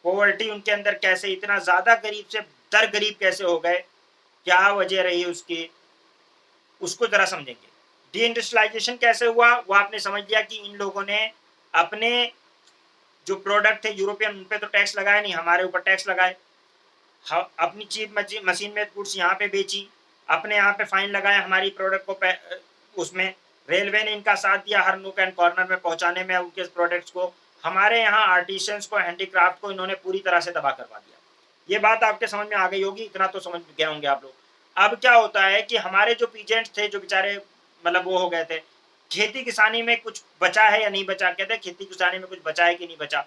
पॉवर्टी उनके अंदर कैसे, इतना ज्यादा गरीब से दर गरीब कैसे हो गए, क्या वजह रही उसकी, उसको जरा समझेंगे। डी इंडस्ट्रियलाइजेशन कैसे हुआ वो आपने समझ लिया कि इन लोगों ने अपने जो प्रोडक्ट थे यूरोपियन, उन पे तो टैक्स लगाया नहीं, हमारे ऊपर टैक्स लगाए। अपनी चीज मशीन में गुड्स यहाँ पे बेची, अपने यहाँ पे फाइन लगाया हमारी प्रोडक्ट को उसमें। रेलवे ने इनका साथ दिया हर नूक एंड कॉर्नर में पहुंचाने में उनके प्रोडक्ट्स को। हमारे यहाँ आर्टिशियंस को, हैंडीक्राफ्ट को इन्होंने पूरी तरह से दबा करवा दिया। ये बात आपके समझ में आ गई होगी, इतना तो समझ गए होंगे आप लोग। अब क्या होता है कि हमारे जो पीजेंट्स थे, जो बेचारे मतलब वो हो गए थे, खेती किसानी में कुछ बचा है या नहीं बचा, कहते हैं खेती किसानी में कुछ बचा है कि नहीं बचा,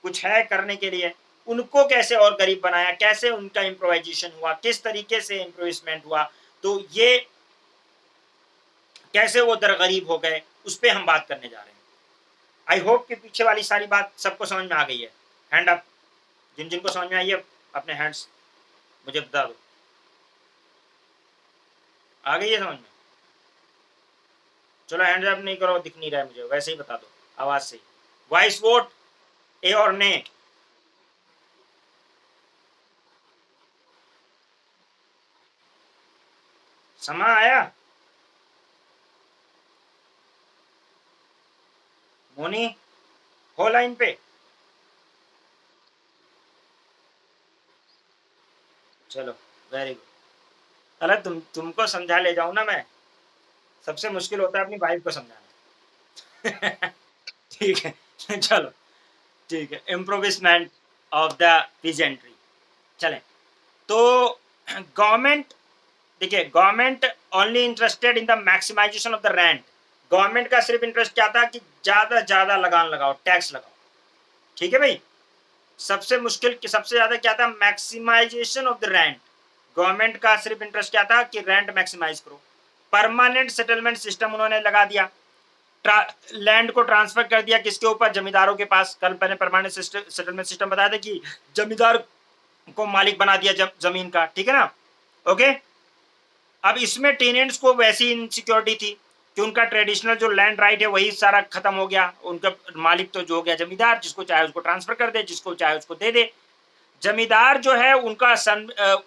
कुछ है करने के लिए, उनको कैसे और गरीब बनाया, कैसे उनका इम्प्रोवाइजेशन हुआ, किस तरीके से इम्प्रोविसमेंट हुआ, तो ये कैसे वो दर गरीब हो गए, उस पर हम बात करने जा रहे हैं। आई होप कि पीछे वाली सारी बात सबको समझ में आ गई है। हैंड अप, जिन जिनको समझ में आई है अपने हैंड्स मुझे बता दो। आ गई है समझ में? चलो हैंड अप नहीं करो, दिख नहीं रहा है मुझे, वैसे ही बता दो आवाज से। वॉइस वोट, ए और ने। समा आया? मोनी हो लाइन पे? चलो, वेरी गुड। अरे तुमको समझा ले जाऊं ना मैं, सबसे मुश्किल होता है अपनी वाइफ को समझाना। ठीक है। चलो, ठीक है। Impoverishment of the peasantry. चलें, तो गवर्नमेंट, देखिए government only interested in the maximisation of the rent. Government का सिर्फ इंटरेस्ट क्या था कि ज्यादा ज्यादा लगान लगाओ, टैक्स लगाओ, ठीक है भाई। सबसे मुश्किल सबसे ज्यादा क्या था, maximisation of the rent. Government का सिर्फ इंटरेस्ट क्या था कि रेंट मैक्सिमाइज करो। परमानेंट सेटलमेंट सिस्टम उन्होंने लगा दिया, लैंड को ट्रांसफर कर दिया किसके ऊपर, जमींदारों के पास। कल मैंने परमानेंट सेटलमेंट सिस्टम बताया था कि जमींदार को मालिक बना दिया जमीन का, ठीक है ना, ओके। अब इसमें टेनेंट्स को वैसी इनसिक्योरिटी थी कि उनका ट्रेडिशनल जो लैंड राइट है वही सारा खत्म हो गया, उनका मालिक तो जो हो गया जमींदार, जिसको चाहे उसको ट्रांसफर कर दे, जिसको चाहे उसको दे दे। जमींदार जो है उनका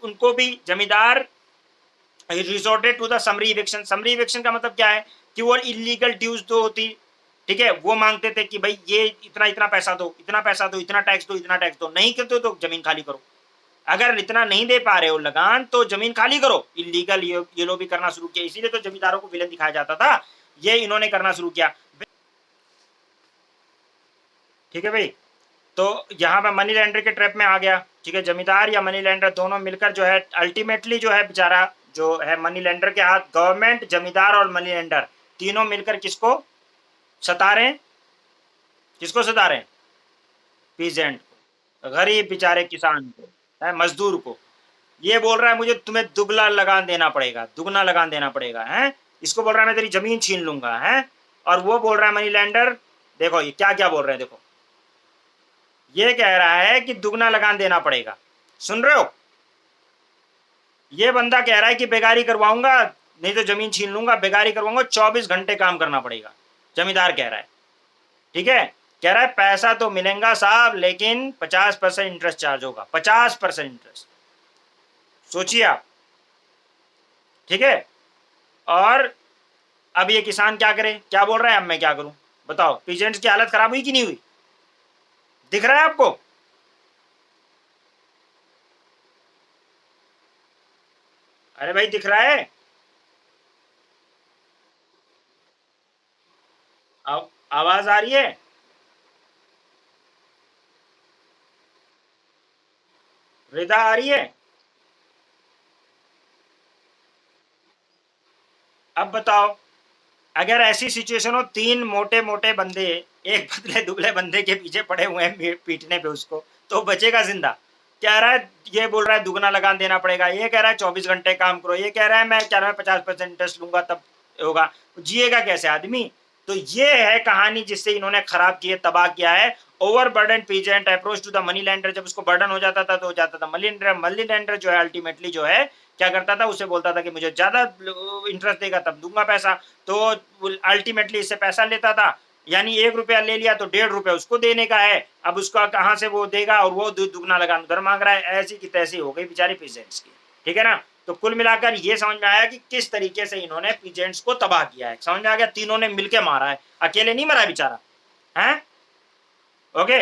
उनको भी zamindar resorted to the summary eviction. Summary eviction का मतलब क्या है कि वो इलीगल ड्यूज तो होती, ठीक है, वो मांगते थे कि भाई ये इतना इतना पैसा दो, इतना पैसा दो, इतना टैक्स दो, इतना टैक्स दो, नहीं करते तो जमीन खाली करो। अगर इतना नहीं दे पा रहे हो लगान तो जमीन खाली करो। इलीगल ये लोग भी करना शुरू किया, इसीलिए तो जमींदारों को विलन दिखाया जाता था, ये इन्होंने करना शुरू किया, ठीक है भाई। तो यहाँ पे मनी लैंडर के ट्रैप में आ गया, ठीक है। जमींदार या मनी लैंडर दोनों मिलकर जो है अल्टीमेटली जो है बेचारा जो है मनी लैंडर के हाथ, गवर्नमेंट, जमींदार और मनी लैंडर तीनों मिलकर किसको सता रहे हैं, किसको सता रहे हैं, पीजेंट को, गरीब बेचारे किसान को, मजदूर को। ये बोल रहा है मुझे तुम्हें दुगना लगान देना पड़ेगा, दुगना लगान देना पड़ेगा, है। इसको बोल रहा है मैं तेरी जमीन छीन लूंगा, है। और वो बोल रहा है मनी लैंडर, देखो ये क्या क्या बोल रहे हैं, देखो ये कह रहा है कि दुगना लगान देना पड़ेगा, सुन रहे हो। ये बंदा कह रहा है कि बेगारी करवाऊंगा, नहीं तो जमीन छीन लूंगा, बेगारी करवाऊंगा, 24 घंटे काम करना पड़ेगा, जमींदार कह रहा है, ठीक है। कह रहा है पैसा तो मिलेगा साहब, लेकिन 50% इंटरेस्ट चार्ज होगा, 50% इंटरेस्ट, सोचिए आप, ठीक है। और अब ये किसान क्या करे, क्या बोल रहा है, अब मैं क्या करूं बताओ। पीजेंट्स की हालत खराब हुई कि नहीं हुई, दिख रहा है आपको। अरे भाई दिख रहा है, आवाज आ रही है। रिदा आ रही है। अब बताओ, अगर ऐसी सिचुएशन हो, तीन मोटे मोटे बंदे एक पतले दुबले बंदे के पीछे पड़े हुए हैं पीटने पे उसको, तो बचेगा जिंदा। कह रहा है, ये बोल रहा है दुगना लगान देना पड़ेगा, ये कह रहा है 24 घंटे काम करो, ये कह रहा है मैं क्या नाम है 50% इंटरेस्ट लूंगा तब होगा। जिएगा कैसे आदमी। तो ये है कहानी जिससे इन्होंने खराब की है, तबाह किया है। Over burden peasant approach to the money lender, जब उसको बर्डन हो जाता था तो हो जाता था मनी लैंडर। मनी लैंडर जो है अल्टीमेटली जो है क्या करता था, उसे बोलता था कि मुझे ज्यादा इंटरेस्ट देगा तब दूंगा पैसा, तो अल्टीमेटली इससे पैसा लेता था। यानी 1 रुपया ले लिया तो 1.5 रुपया उसको देने का है, अब उसका कहाँ से वो देगा, और वो दुगना लगान उधर मांग रहा है। ऐसी की तैसी हो गई बेचारी पीजेंट्स की, ठीक है ना। तो कुल मिलाकर ये समझ में आया कि किस तरीके से इन्होंने पीजेंट्स को तबाह किया है, समझ में आ गया। तीनों ने मिलकर मारा है, अकेले नहीं मरा बेचारा, है, ओके।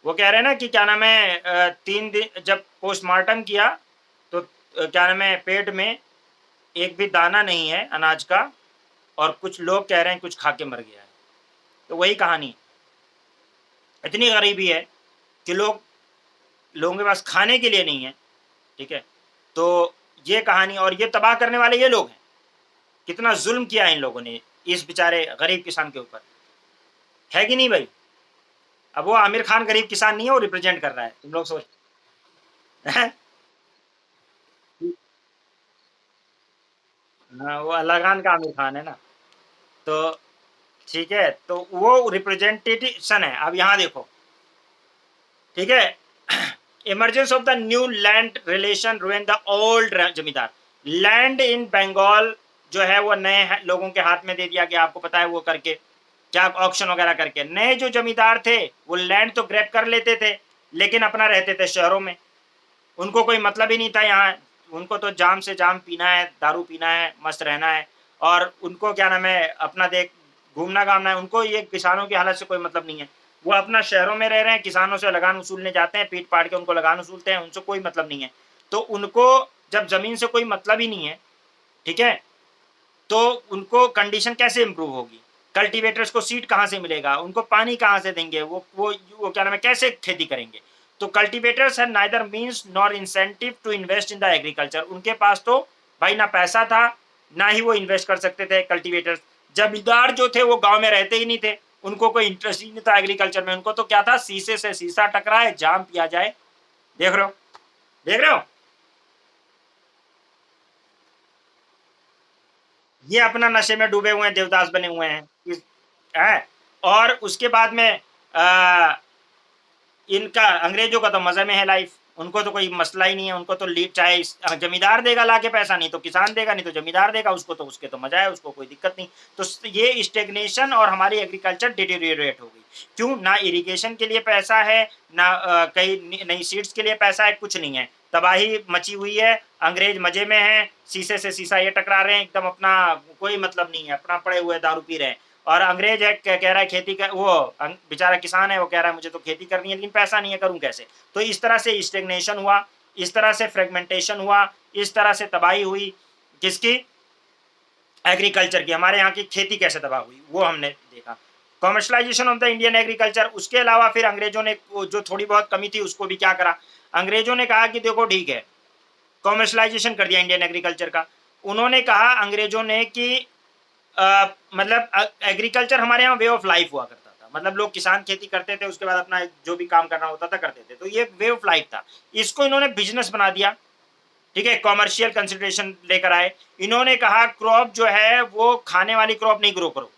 वो कह रहे हैं ना कि क्या नाम है 3 दिन जब पोस्टमार्टम किया तो क्या नाम है पेट में एक भी दाना नहीं है अनाज का, और कुछ लोग कह रहे हैं कुछ खा के मर गया है। तो वही कहानी, इतनी गरीबी है कि लोगों के पास खाने के लिए नहीं है, ठीक है। तो ये कहानी, और ये तबाह करने वाले ये लोग हैं। कितना जुल्म किया है इन लोगों ने इस बेचारे गरीब किसान के ऊपर, है कि नहीं भाई। अब वो आमिर खान गरीब किसान नहीं है, वो रिप्रेजेंट कर रहा है, तुम लोग सोच हाँ, वो अल्लाह खान का आमिर खान है ना। तो ठीक है, तो वो रिप्रेजेंटेशन है। अब यहाँ देखो, ठीक है, emergence of the new land relation ruin the old जमींदार। लैंड इन बंगाल जो है वो नए लोगों के हाथ में दे दिया गया, आपको पता है वो करके क्या ऑक्शन वगैरह करके। नए जो जमींदार थे वो लैंड तो ग्रैब कर लेते थे, लेकिन अपना रहते थे शहरों में, उनको कोई मतलब ही नहीं था यहाँ। उनको तो जाम से जाम पीना है, दारू पीना है, मस्त रहना है, और उनको क्या नाम है अपना देख घूमना घामना है। उनको ये किसानों की हालत से कोई मतलब नहीं है। वो अपना शहरों में रह रहे हैं, किसानों से लगान वसूलने जाते हैं, पीट पाट के उनको लगान वसूलते हैं, उनसे कोई मतलब नहीं है। तो उनको जब जमीन से कोई मतलब ही नहीं है, ठीक है, तो उनको कंडीशन कैसे इंप्रूव होगी। कल्टीवेटर्स को सीड कहाँ से मिलेगा, उनको पानी कहाँ से देंगे, वो क्या नाम है कैसे खेती करेंगे। तो cultivators had neither means nor incentive to invest in the agriculture. उनके पास तो भाई ना पैसा था, ना ही वो इन्वेस्ट कर सकते थे कल्टीवेटर्स। जमींदार जो थे वो गांव में रहते ही नहीं थे, उनको कोई इंटरेस्ट ही नहीं था एग्रीकल्चर में। उनको तो क्या था, शीशे से शीशा टकराए, जाम पिया जाए। देख रहे हो, देख रहे हो, ये अपना नशे में डूबे हुए हैं, देवदास बने हुए हैं है। और उसके बाद में आ, इनका अंग्रेजों का तो मजे में है लाइफ, उनको तो कोई मसला ही नहीं है। उनको तो चाहे जमींदार देगा लाके पैसा, नहीं तो किसान देगा, नहीं तो जमींदार देगा, उसको तो उसके तो मजा है, उसको कोई दिक्कत नहीं। तो ये स्टेग्नेशन और हमारी एग्रीकल्चर डिटेरियोरेट हो गई। क्यों? ना इरिगेशन के लिए पैसा है, ना कई नई सीड्स के लिए पैसा है, कुछ नहीं है। तबाही मची हुई है, अंग्रेज मजे में है, शीशे से शीशा ये टकरा रहे हैं एकदम, अपना कोई मतलब नहीं है, अपना पड़े हुए दारू पी रहे हैं। और अंग्रेज है कह रहा है खेती का, वो बेचारा किसान है, वो कह रहा है मुझे तो खेती करनी है लेकिन पैसा नहीं है, करूं कैसे? तो इस तरह से स्टेग्नेशन हुआ, इस तरह से फ्रेगमेंटेशन हुआ, इस तरह से तबाही हुई। किसकी? एग्रीकल्चर की। हमारे यहाँ की खेती कैसे तबाह हुई वो हमने देखा। Commercialisation of the Indian agriculture. उसके अलावा फिर अंग्रेजों ने जो थोड़ी बहुत कमी थी उसको भी क्या करा, अंग्रेजों ने कहा कि देखो ठीक है, कॉमर्शलाइजेशन कर दिया इंडियन एग्रीकल्चर का। उन्होंने कहा अंग्रेजों ने कि मतलब एग्रीकल्चर हमारे यहाँ वे ऑफ लाइफ हुआ करता था। मतलब लोग किसान खेती करते थे, उसके बाद अपना जो भी काम करना होता था करते थे, तो ये वे ऑफ लाइफ था। इसको इन्होंने बिजनेस बना दिया, ठीक है, कॉमर्शियल कंसिडरेशन लेकर आए। इन्होंने कहा क्रॉप जो है वो खाने वाली क्रॉप नहीं ग्रो करो,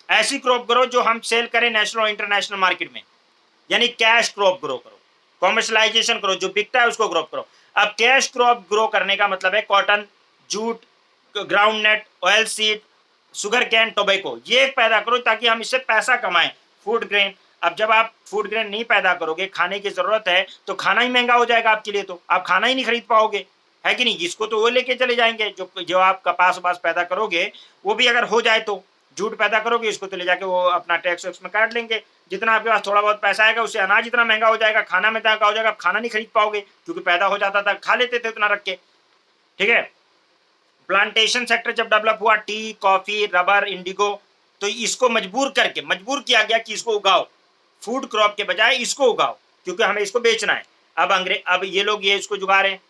ऐसी क्रॉप ग्रो जो हम सेल करें नेशनल और इंटरनेशनल मार्केट में, यानी कैश क्रॉप ग्रो करो, कॉमर्शलाइजेशन करो, जो बिकता है उसको ग्रो करो। अब कैश क्रॉप ग्रो करने का मतलब है cotton, jute, groundnut, oilseed, sugarcane, tobacco, ये पैदा करो ताकि हम इससे पैसा कमाएं। Food grain. अब जब आप फूड ग्रेन नहीं पैदा करोगे, खाने की जरूरत है, तो खाना ही महंगा हो जाएगा आपके लिए, तो आप खाना ही नहीं खरीद पाओगे, है कि नहीं? जिसको तो वो लेके चले जाएंगे, जो जो आप कपास वपास पैदा करोगे वो भी अगर हो जाए, तो जूट पैदा करोगे इसको तो ले जाके वो अपना टैक्स वैक्स में काट लेंगे। जितना आपके पास थोड़ा बहुत पैसा आएगा उससे अनाज इतना महंगा हो जाएगा, खाना में महंगा हो जाएगा, आप खाना नहीं खरीद पाओगे, क्योंकि पैदा हो जाता था, खा लेते थे उतना रख के, ठीक है। प्लांटेशन सेक्टर जब डेवलप हुआ, टी, कॉफी, रबर, इंडिगो, तो इसको मजबूर किया गया कि इसको उगाओ, फूड क्रॉप के बजाय इसको उगाओ, क्योंकि हमें इसको बेचना है। अब ये लोग ये इसको जुगा रहे हैं।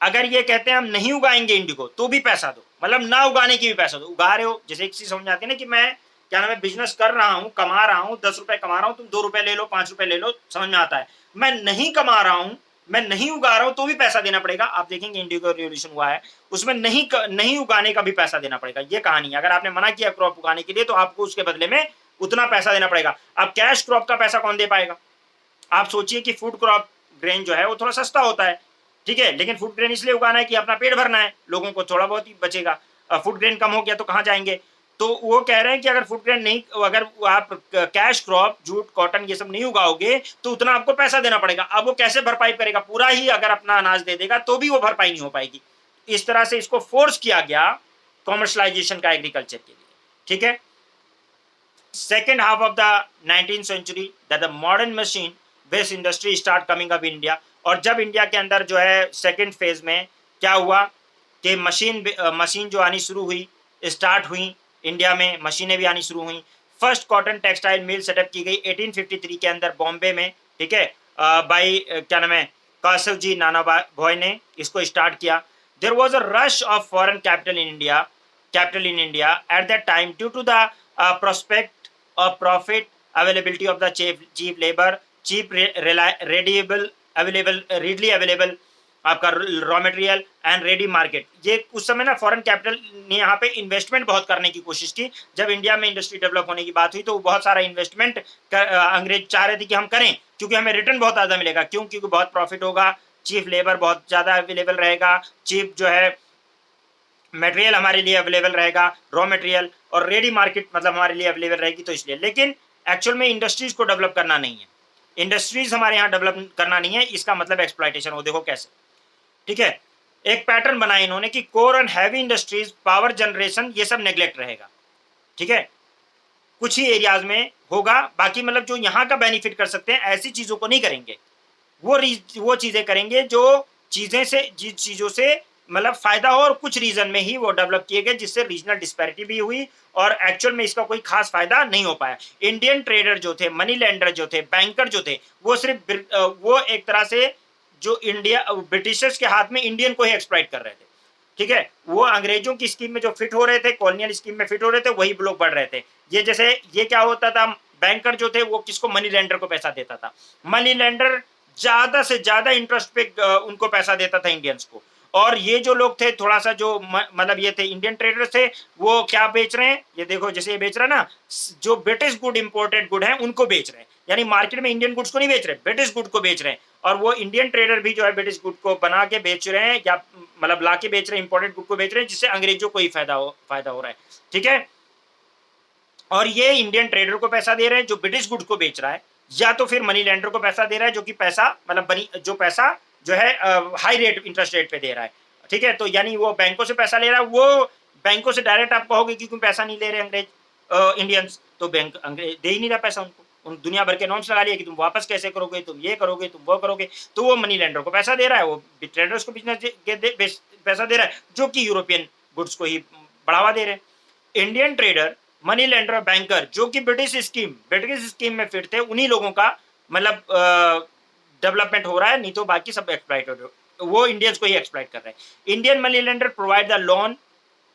अगर ये कहते हैं हम नहीं उगाएंगे इंडिगो तो भी पैसा दो, मतलब ना उगाने की भी पैसा दो। उगा रहे हो, जैसे एक चीज समझ आती है ना कि मैं क्या नाम है बिजनेस कर रहा हूँ, कमा रहा हूँ, 10 रुपए कमा रहा हूँ, तुम 2 रुपए ले लो, 5 रुपए ले लो, समझ में आता है। मैं नहीं कमा रहा हूँ, मैं नहीं उगा रहा हूं तो भी पैसा देना पड़ेगा। आप देखेंगे इंडिगो रिवोल्यूशन हुआ है, उसमें नहीं उगाने का भी पैसा देना पड़ेगा। ये कहानी है, अगर आपने मना किया क्रॉप उगाने के लिए तो आपको उसके बदले में उतना पैसा देना पड़ेगा। अब कैश क्रॉप का पैसा कौन दे पाएगा? आप सोचिए कि फूड क्रॉप ग्रेन जो है वो थोड़ा सस्ता होता है, ठीक है, लेकिन फूड ग्रेन इसलिए उगाना है कि अपना पेट भरना है, लोगों को थोड़ा बहुत ही बचेगा। फूड ग्रेन कम हो गया तो कहाँ जाएंगे? तो वो कह रहे हैं कि अगर फूड ग्रेन नहीं, अगर आप कैश क्रॉप, जूट, कॉटन ये सब नहीं उगाओगे तो उतना आपको पैसा देना पड़ेगा। अब वो कैसे भरपाई करेगा? पूरा ही अगर अपना अनाज दे देगा तो भी वो भरपाई नहीं हो पाएगी। इस तरह से इसको फोर्स किया गया कॉमर्शलाइजेशन का एग्रीकल्चर के लिए, ठीक है। second half of the 19th century that the modern machine based industry start coming up in India। और जब इंडिया के अंदर जो है सेकेंड फेज में क्या हुआ कि मशीन जो आनी शुरू हुई, स्टार्ट हुई, इंडिया में मशीनें भी आनी शुरू हुई। First cotton textile mill setup की गई 1853 के अंदर बॉम्बे में, ठीक है, बाई क्या नाम है कासव जी नाना भॉय ने इसको स्टार्ट किया। There was a rush of foreign capital in India at that time due to the prospect of profit, availability of the cheap labor, cheap readily available आपका raw material and ready market. ये उस समय ना फॉरेन कैपिटल ने यहाँ पे इन्वेस्टमेंट बहुत करने की कोशिश की। जब इंडिया में इंडस्ट्री डेवलप होने की बात हुई तो बहुत सारा इन्वेस्टमेंट अंग्रेज चाह रहे थे कि हम करें, क्योंकि हमें रिटर्न बहुत ज़्यादा मिलेगा। क्यों? क्योंकि बहुत प्रॉफिट होगा, चीप लेबर बहुत ज़्यादा अवेलेबल रहेगा, चीप जो है मटेरियल हमारे लिए अवेलेबल रहेगा, रॉ मटेरियल, और रेडी मार्केट मतलब हमारे लिए अवेलेबल रहेगी, तो इसलिए। लेकिन एक्चुअल में इंडस्ट्रीज को डेवलप करना नहीं है, इंडस्ट्रीज हमारे यहाँ डेवलप करना नहीं है, इसका मतलब एक्सप्लॉयटेशन हो। देखो कैसे, ठीक है। एक पैटर्न बनाया इन्होंने कि core and heavy industries, power generation, ये सब नेग्लेक्ट रहेगा, ठीक है, कुछ ही एरियाज में होगा, बाकी मतलब जो यहाँ का बेनिफिट कर सकते हैं ऐसी चीजों को नहीं करेंगे। वो चीजें करेंगे जो जिस चीजों से मतलब फायदा हो और कुछ रीजन में ही वो डेवलप किए गए, जिससे रीजनल डिस्पैरिटी भी हुई और एक्चुअल में इसका कोई खास फायदा नहीं हो पाया। इंडियन ट्रेडर जो थे, मनी लेंडर जो थे, बैंकर जो थे, वो सिर्फ वो एक तरह से जो इंडिया ब्रिटिशर्स के हाथ में इंडियन को ही एक्सप्लॉइट कर रहे थे। ठीक है, वो अंग्रेजों की स्कीम में जो फिट हो रहे थे, कॉलोनियल स्कीम में फिट हो रहे थे, वही लोग बढ़ रहे थे। ये जैसे ये क्या होता था, बैंकर जो थे वो किसको, मनी लेंडर को पैसा देता था। मनी लेंडर ज्यादा से ज्यादा इंटरेस्ट पे उनको पैसा देता था इंडियंस को। और ये जो लोग थे थोड़ा सा जो मतलब ये थे इंडियन ट्रेडर्स थे, वो क्या बेच रहे हैं, ये देखो जैसे ये बेच रहा है ना, जो ब्रिटिश गुड इंपोर्टेड गुड है उनको बेच रहे हैं, यानी मार्केट में इंडियन गुड्स को नहीं बेच रहे, ब्रिटिश गुड को बेच रहे हैं। और वो इंडियन ट्रेडर भी जो है ब्रिटिश गुड को बना के बेच रहे हैं, या मतलब ला के बेच रहे हैं, इंपोर्टेड गुड को बेच रहे हैं, जिससे अंग्रेजों को ही फायदा हो रहा है। ठीक है, और ये इंडियन ट्रेडर को पैसा दे रहे हैं जो ब्रिटिश गुड्स को बेच रहा है, या तो फिर मनी लेंडर को पैसा दे रहा है जो कि पैसा मतलब जो पैसा जो है हाई रेट इंटरेस्ट रेट पे दे रहा है। ठीक है, तो यानी वो बैंकों से पैसा ले रहा है, वो बैंकों से डायरेक्ट आप कहोगे कि क्यों पैसा नहीं ले रहे अंग्रेज इंडियंस, तो बैंक अंग्रेज दे ही नहीं रहा पैसा उनको, उन दुनिया भर के नॉर्म्स लगा लिए कि तुम वापस कैसे करोगे, तुम ये करोगे, तुम वो करोगे, तो वो मनी लेंडर को पैसा दे रहा है, वो ट्रेडर्स को बिजनेस पैसा दे रहा है जो कि यूरोपियन गुड्स को ही बढ़ावा दे रहे हैं। इंडियन ट्रेडर, मनी लेंडर और बैंकर जो कि ब्रिटिश स्कीम में फिट थे, उन्हीं लोगों का मतलब डेवलपमेंट हो रहा है, नहीं तो बाकी सब एक्सप्लॉइट हो रहे, वो इंडियंस को ही एक्सप्लॉइट कर रहे हैं। Indian money lender provide the loan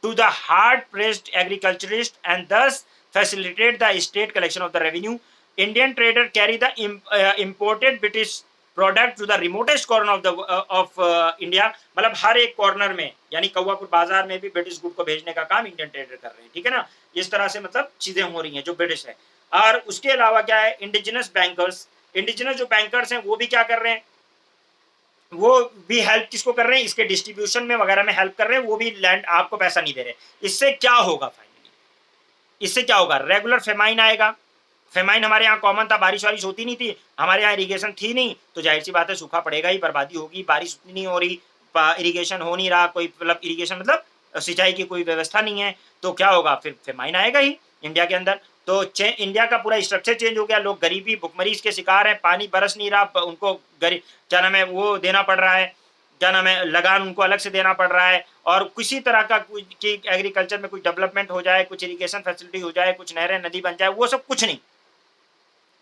to the hard pressed agriculturist and thus facilitate the state collection of the revenue. Indian trader carry the imported British product to the remotest corner of India, मतलब हर एक कॉर्नर में, यानी कौवापुर बाजार में भी ब्रिटिश गुड को भेजने का काम इंडियन ट्रेडर कर रहे हैं। ठीक है ना, इस तरह से मतलब चीजें हो रही हैं जो ब्रिटिश है। और उसके अलावा क्या है, इंडिजिनस बैंकर्स, इंडिजिनस जो बैंकर्स हैं वो भी क्या कर रहे हैं, वो भी हेल्प किसको कर रहे हैं, इसके डिस्ट्रीब्यूशन में वगैरह में हेल्प कर रहे हैं, वो भी लैंड आपको पैसा नहीं दे रहे। इससे क्या होगा फाइनली, इससे क्या होगा, रेगुलर फेमाइन आएगा। फेमाइन हमारे यहाँ कॉमन था, बारिश वारिश होती नहीं थी, हमारे यहाँ इरिगेशन थी नहीं, तो जाहिर सी बात है सूखा पड़ेगा ही, बर्बादी होगी, बारिश उतनी नहीं हो रही, इरिगेशन हो नहीं रहा, कोई मतलब इरिगेशन मतलब सिंचाई की कोई व्यवस्था नहीं है, तो क्या होगा, फिर फेमाइन आएगा ही इंडिया के अंदर। तो इंडिया का पूरा स्ट्रक्चर चेंज हो गया, लोग गरीबी भुखमरी इसके शिकार हैं, पानी बरस नहीं रहा, उनको गरीब क्या नाम है वो देना पड़ रहा है, क्या नाम है लगान उनको अलग से देना पड़ रहा है, और किसी तरह का कि एग्रीकल्चर में कुछ डेवलपमेंट हो जाए, कुछ इरिगेशन फैसिलिटी हो जाए, कुछ नहरें नदी बन जाए, वो सब कुछ नहीं।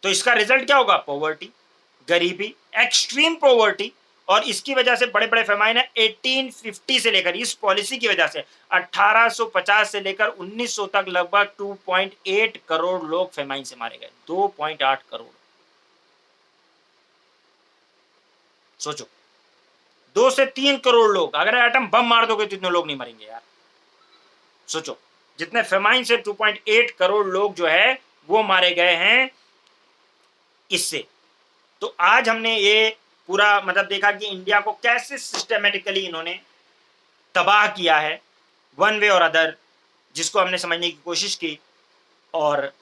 तो इसका रिजल्ट क्या होगा, पॉवर्टी, गरीबी, एक्सट्रीम पॉवर्टी। और इसकी वजह से बड़े बड़े फेमाइन है 1850 से लेकर, इस पॉलिसी की वजह से 1850 से लेकर 1900 तक लगभग 2.8 करोड़ लोग फेमाइन से मारे गए। 2.8 करोड़, सोचो 2 से 3 करोड़ लोग, अगर एटम बम मार दोगे तो इतने लोग नहीं मरेंगे यार। सोचो जितने फेमाइन से 2.8 करोड़ लोग जो है वो मारे गए हैं इससे। तो आज हमने ये पूरा मतलब देखा कि इंडिया को कैसे सिस्टमेटिकली इन्होंने तबाह किया है वन वे और अदर, जिसको हमने समझने की कोशिश की। और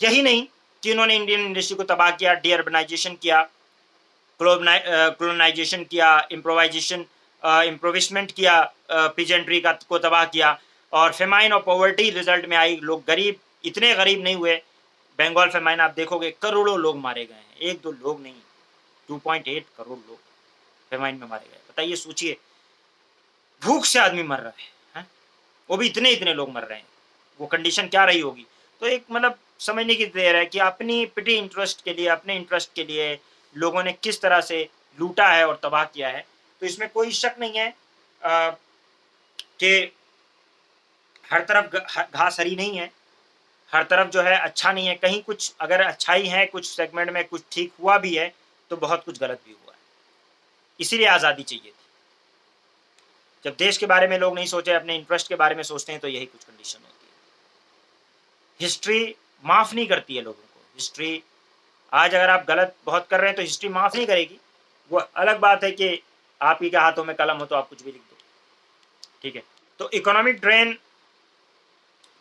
यही नहीं कि इन्होंने इंडियन इंडस्ट्री को तबाह किया, डीअर्बनाइजेशन किया, क्लोनाइजेशन किया, इम्प्रोविसमेंट किया, पिजेंट्री का को तबाह किया, और फेमाइन और पॉवर्टी रिजल्ट में आई, लोग गरीब, इतने गरीब नहीं हुए। बंगाल फेमाइन आप देखोगे करोड़ों लोग मारे गए हैं, एक दो लोग नहीं, 2.8 करोड़ लोग फेमाइन में मारे गए। बताइए, सोचिए, भूख से आदमी मर रहा है, वो भी इतने इतने लोग मर रहे हैं, वो कंडीशन क्या रही होगी। तो एक मतलब समझने की देर है कि अपनी पिटी इंटरेस्ट के लिए, अपने इंटरेस्ट के लिए लोगों ने किस तरह से लूटा है और तबाह किया है। तो इसमें कोई शक नहीं है कि हर तरफ घास हरी नहीं है, हर तरफ जो है अच्छा नहीं है, कहीं कुछ अगर अच्छाई है, कुछ सेगमेंट में कुछ ठीक हुआ भी है, तो बहुत कुछ गलत भी हुआ है। इसीलिए आज़ादी चाहिए थी। जब देश के बारे में लोग नहीं सोचे, अपने इंटरेस्ट के बारे में सोचते हैं, तो यही कुछ कंडीशन होती है। हिस्ट्री माफ़ नहीं करती है लोगों को। हिस्ट्री आज अगर आप गलत बहुत कर रहे हैं तो हिस्ट्री माफ़ नहीं करेगी। वो अलग बात है कि आप ही के हाथों में कलम हो तो आप कुछ भी लिख दो। ठीक है, तो इकोनॉमिक ड्रेन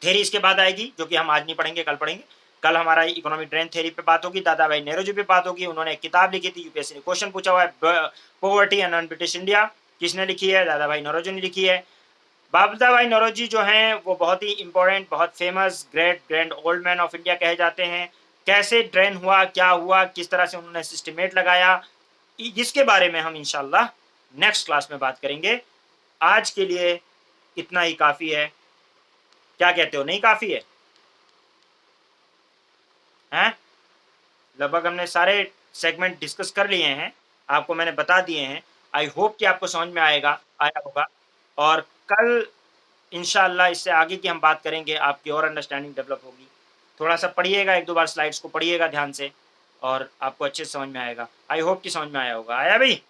थेरी इसके बाद आएगी, जो कि हम आज नहीं पढ़ेंगे, कल पढ़ेंगे। कल हमारा इकोनॉमिक ड्रेन थेरी पे बात होगी, दादा भाई नेहरू पे बात होगी। उन्होंने एक किताब लिखी थी, यूपीएससी ने क्वेश्चन पूछा हुआ है, poverty and non British India, किसने लिखी है, दादा भाई नौरोजी ने लिखी है। दादा भाई नौरोजी जो हैं वो बहुत ही इंपॉर्टेंट, बहुत famous great grand old man of India कहे जाते हैं। कैसे ड्रेन हुआ, क्या हुआ, किस तरह से उन्होंने सिस्टमेट लगाया, जिसके बारे में हम इंशाल्लाह नेक्स्ट क्लास में बात करेंगे। आज के लिए इतना ही काफ़ी है। क्या कहते हो, नहीं काफ़ी है? हैं? लगभग हमने सारे सेगमेंट डिस्कस कर लिए हैं, आपको मैंने बता दिए हैं। आई होप कि आपको समझ में आया होगा और कल इंशाअल्लाह इससे आगे की हम बात करेंगे, आपकी और अंडरस्टैंडिंग डेवलप होगी। थोड़ा-सा पढ़िएगा, 1-2 बार स्लाइड्स को पढ़िएगा ध्यान से और आपको अच्छे से समझ में आएगा। आई होप कि समझ में आया होगा। आया भई?